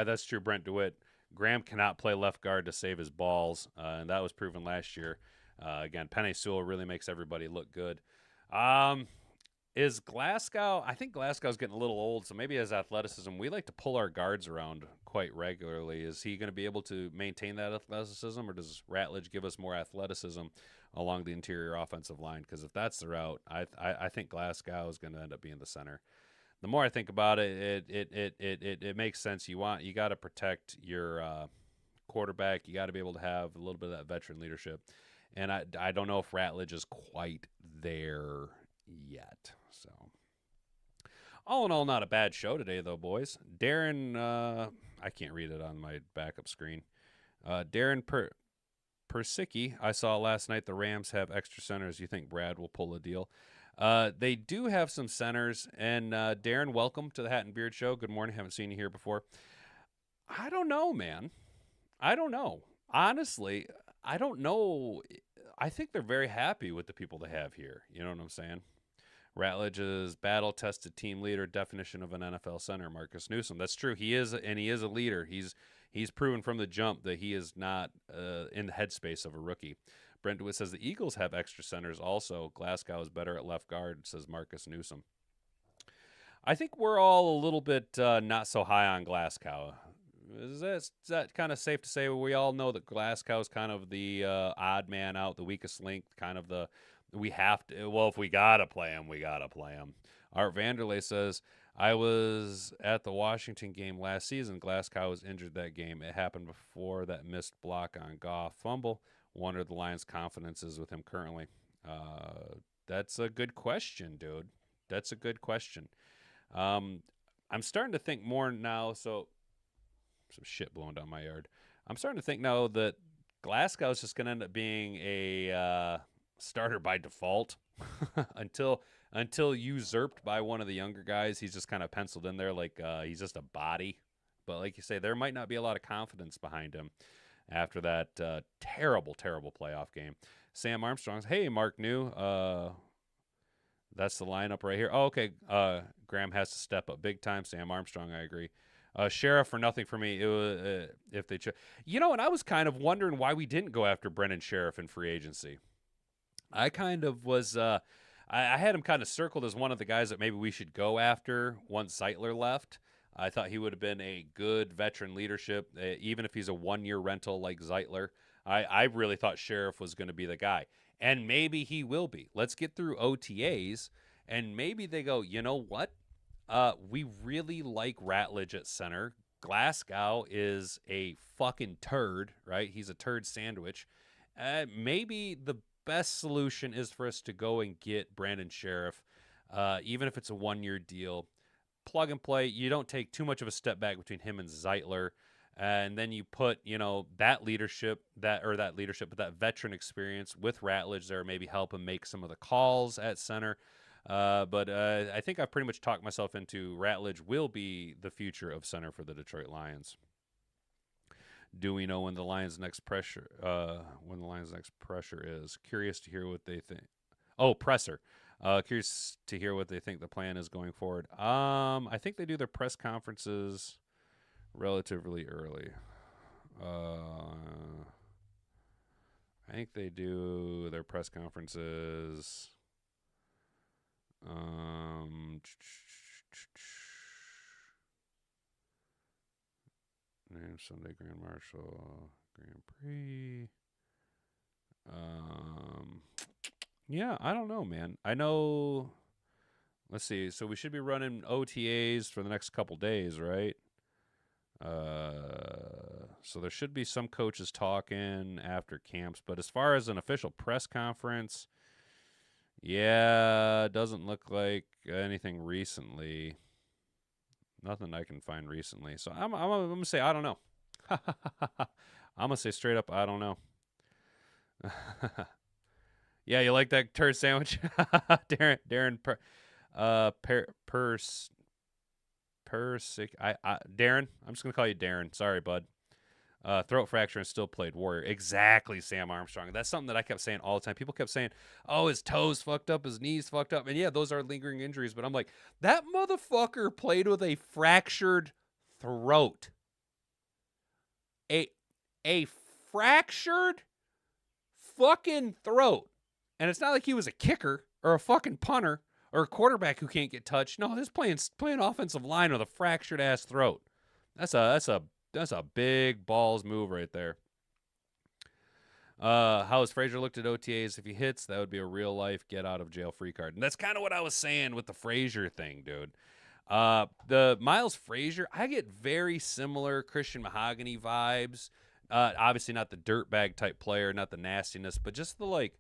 that's true, Brent DeWitt. Graham cannot play left guard to save his balls, and that was proven last year. Again, Penny Sewell really makes everybody look good. Is Glasgow? I think Glasgow's getting a little old, so maybe his athleticism. We like to pull our guards around quite regularly. Is he going to be able to maintain that athleticism, or does Ratledge give us more athleticism along the interior offensive line? Because if that's the route, I think Glasgow is going to end up being the center. The more I think about it, it makes sense. You got to protect your quarterback. You got to be able to have a little bit of that veteran leadership, and I don't know if Ratledge is quite there yet. So, all in all, not a bad show today, though, boys. Darren, I can't read it on my backup screen. Darren Persicki, I saw last night the Rams have extra centers. You think Brad will pull a deal? They do have some centers. And Darren, welcome to the Hat and Beard Show. Good morning. Haven't seen you here before. I don't know, man. I don't know. Honestly, I don't know. I think they're very happy with the people they have here. You know what I'm saying? Ratledge's battle-tested team leader, definition of an NFL center, Marcus Newsom. That's true. He is, and he is a leader. He's proven from the jump that he is not in the headspace of a rookie. Brent DeWitt says the Eagles have extra centers also. Glasgow is better at left guard, says Marcus Newsom. I think we're all a little bit not so high on Glasgow. Is that kind of safe to say? We all know that Glasgow is kind of the odd man out, the weakest link, kind of the we have to. Well, if we gotta play him, we gotta play him. Art Vanderlei says, I was at the Washington game last season. Glasgow was injured that game. It happened before that missed block on Goff fumble. Wonder the Lions' confidence is with him currently. That's a good question, dude. That's a good question. I'm starting to think more now. So, some shit blowing down my yard. I'm starting to think now that Glasgow is just going to end up being a starter by default until until usurped by one of the younger guys. He's just kind of penciled in there like he's just a body. But like you say, there might not be a lot of confidence behind him after that terrible, terrible playoff game. Sam Armstrong's, hey, Mark New. That's the lineup right here. Oh, okay. Graham has to step up big time. Sam Armstrong, I agree. Sheriff for nothing for me. It was, if they, and I was kind of wondering why we didn't go after Brennan Sheriff in free agency. I kind of was. I had him kind of circled as one of the guys that maybe we should go after once Zeitler left. I thought he would have been a good veteran leadership, even if he's a 1-year rental like Zeitler. I really thought Sheriff was going to be the guy. And maybe he will be. Let's get through OTAs, and maybe they go, you know what? We really like Ratledge at center. Glasgow is a fucking turd, right? He's a turd sandwich. Maybe the best solution is for us to go and get Brandon Sheriff, even if it's a 1-year deal. Plug and play. You don't take too much of a step back between him and Zeitler. And then you put, that leadership, but that veteran experience with Ratledge there, maybe help him make some of the calls at center. But I think I've pretty much talked myself into Ratledge will be the future of center for the Detroit Lions. Do we know when the Lions' next pressure? Is? Curious to hear what they think. Oh, presser. Curious to hear what they think the plan is going forward. I think they do their press conferences relatively early. I think they do their press conferences. Name Sunday Grand Marshal Grand Prix. Yeah, I don't know, man. I know. Let's see. So we should be running OTAs for the next couple days, right? So there should be some coaches talking after camps, but as far as an official press conference, yeah, doesn't look like anything recently. Nothing I can find recently. So I'm gonna say I don't know. I'm gonna say straight up I don't know. Yeah, you like that turd sandwich, Darren Darren. I'm just gonna call you Darren. Sorry, bud. Throat fracture and still played Warrior. Exactly, Sam Armstrong. That's something that I kept saying all the time. People kept saying, "Oh, his toes fucked up, his knees fucked up," and yeah, those are lingering injuries. But I'm like, that motherfucker played with a fractured throat. A fractured fucking throat. And it's not like he was a kicker or a fucking punter or a quarterback who can't get touched. No, this playing offensive line with a fractured ass throat. That's a big balls move right there. How has Frazier looked at OTAs? If he hits, that would be a real life get out of jail free card. And that's kind of what I was saying with the Frazier thing, dude. The Miles Frazier, I get very similar Christian Mahogany vibes. Obviously not the dirtbag type player, not the nastiness, but just the like.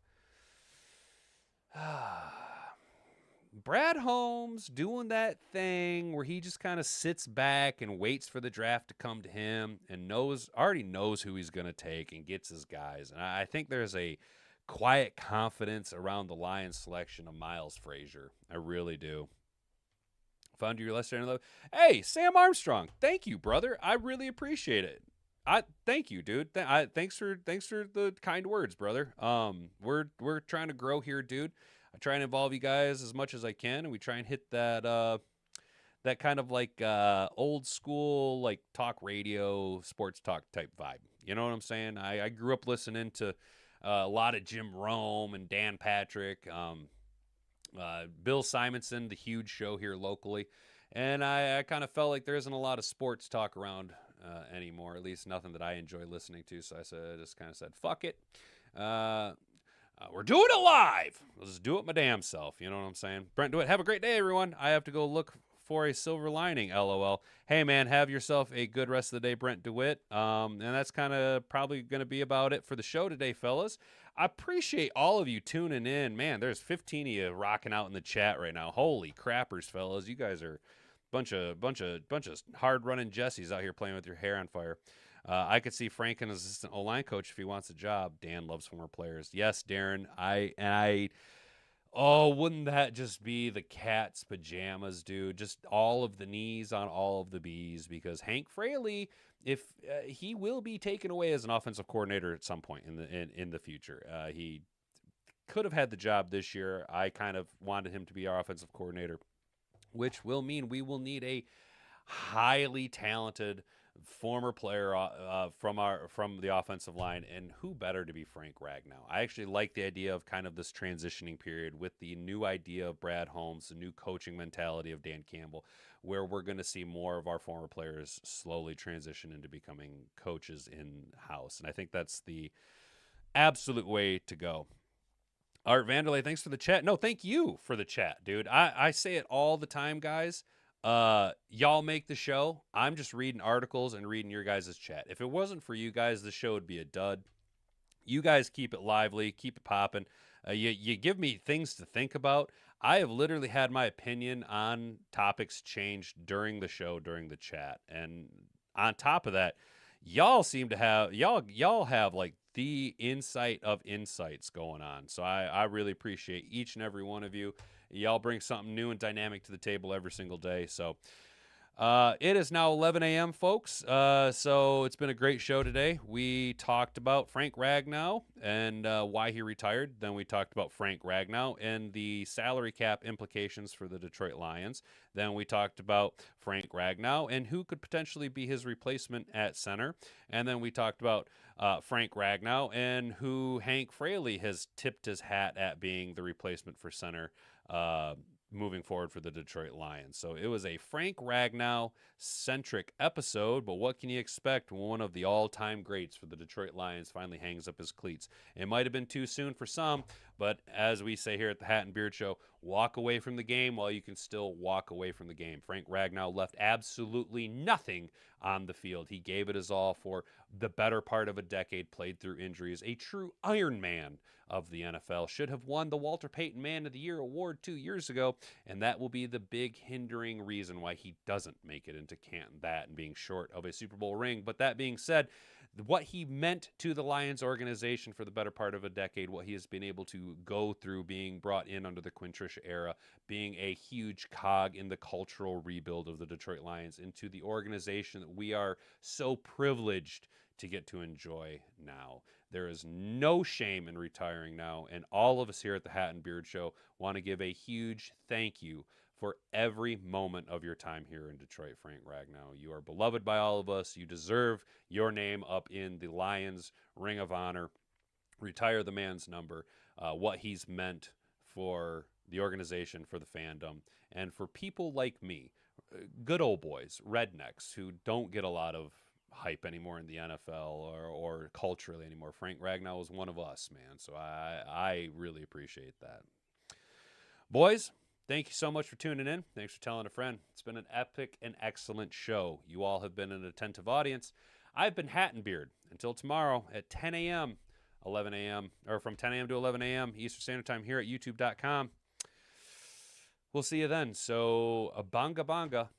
Brad Holmes doing that thing where he just kind of sits back and waits for the draft to come to him and already knows who he's going to take and gets his guys. And I think there's a quiet confidence around the Lions selection of Miles Frazier. I really do. Found your letter. Hey, Sam Armstrong. Thank you, brother. I really appreciate it. Thank you, dude. Thanks for the kind words, brother. We're trying to grow here, dude. I try and involve you guys as much as I can, and we try and hit that that kind of like old school like talk radio, sports talk type vibe. You know what I'm saying? I grew up listening to a lot of Jim Rome and Dan Patrick, Bill Simonson, the huge show here locally, and I kind of felt like there isn't a lot of sports talk around anymore. At least nothing that I enjoy listening to. So I just kind of said, "Fuck it." We're doing it live. Let's do it my damn self. You know what I'm saying? Brent DeWitt, have a great day, everyone. I have to go look for a silver lining, LOL. Hey, man, have yourself a good rest of the day, Brent DeWitt. And that's kind of probably going to be about it for the show today, fellas. I appreciate all of you tuning in. Man, there's 15 of you rocking out in the chat right now. Holy crappers, fellas. You guys are bunch of hard-running Jessies out here playing with your hair on fire. I could see Frank an assistant O-line coach if he wants a job. Dan loves former players. Yes, Darren. I Oh, wouldn't that just be the cat's pajamas, dude? Just all of the knees on all of the bees, because Hank Fraley, if he will be taken away as an offensive coordinator at some point in the future. He could have had the job this year. I kind of wanted him to be our offensive coordinator, which will mean we will need a highly talented former player from the offensive line, and who better to be Frank Ragnow? I actually like the idea of kind of this transitioning period with the new idea of Brad Holmes, the new coaching mentality of Dan Campbell, where we're going to see more of our former players slowly transition into becoming coaches in house, and I think that's the absolute way to go. Art Vanderlei, thanks for the chat. No, thank you for the chat, dude. I say it all the time, guys. Y'all make the show. I'm just reading articles and reading your guys' chat. If it wasn't for you guys, the show would be a dud. You guys keep it lively, keep it popping. You give me things to think about. I have literally had my opinion on topics changed during the show, during the chat, and on top of that, y'all have like the insight of insights going on. So I really appreciate each and every one of you. Y'all bring something new and dynamic to the table every single day. So it is now 11 a.m., folks. So it's been a great show today. We talked about Frank Ragnow and why he retired. Then we talked about Frank Ragnow and the salary cap implications for the Detroit Lions. Then we talked about Frank Ragnow and who could potentially be his replacement at center. And then we talked about Frank Ragnow and who Hank Fraley has tipped his hat at being the replacement for center. Moving forward for the Detroit Lions. So it was a Frank Ragnow centric episode, but what can you expect when one of the all-time greats for the Detroit Lions finally hangs up his cleats? It might have been too soon for some, but as we say here at the Hat and Beard Show, walk away from the game while you can still walk away from the game. Frank Ragnow left absolutely nothing on the field. He gave it his all for the better part of a decade, played through injuries, a true Iron Man of the NFL. Should have won the Walter Payton Man of the Year award 2 years ago, and that will be the big hindering reason why he doesn't make it into Canton, that and being short of a Super Bowl ring. But that being said, what he meant to the Lions organization for the better part of a decade, what he has been able to go through being brought in under the Quinn Tricia era, being a huge cog in the cultural rebuild of the Detroit Lions into the organization that we are so privileged to get to enjoy now. There is no shame in retiring now, and all of us here at the Hat and Beard Show want to give a huge thank you for every moment of your time here in Detroit, Frank Ragnow. You are beloved by all of us. You deserve your name up in the Lions Ring of Honor. Retire the man's number, what he's meant for the organization, for the fandom, and for people like me, good old boys, rednecks, who don't get a lot of hype anymore in the NFL or culturally anymore. Frank Ragnow is one of us, man. So I really appreciate that. Boys, thank you so much for tuning in. Thanks for telling a friend. It's been an epic and excellent show. You all have been an attentive audience. I've been Hat and Beard. Until tomorrow at 10 a.m., 11 a.m., or from 10 a.m. to 11 a.m. Eastern Standard Time here at youtube.com. We'll see you then. So, a banga banga.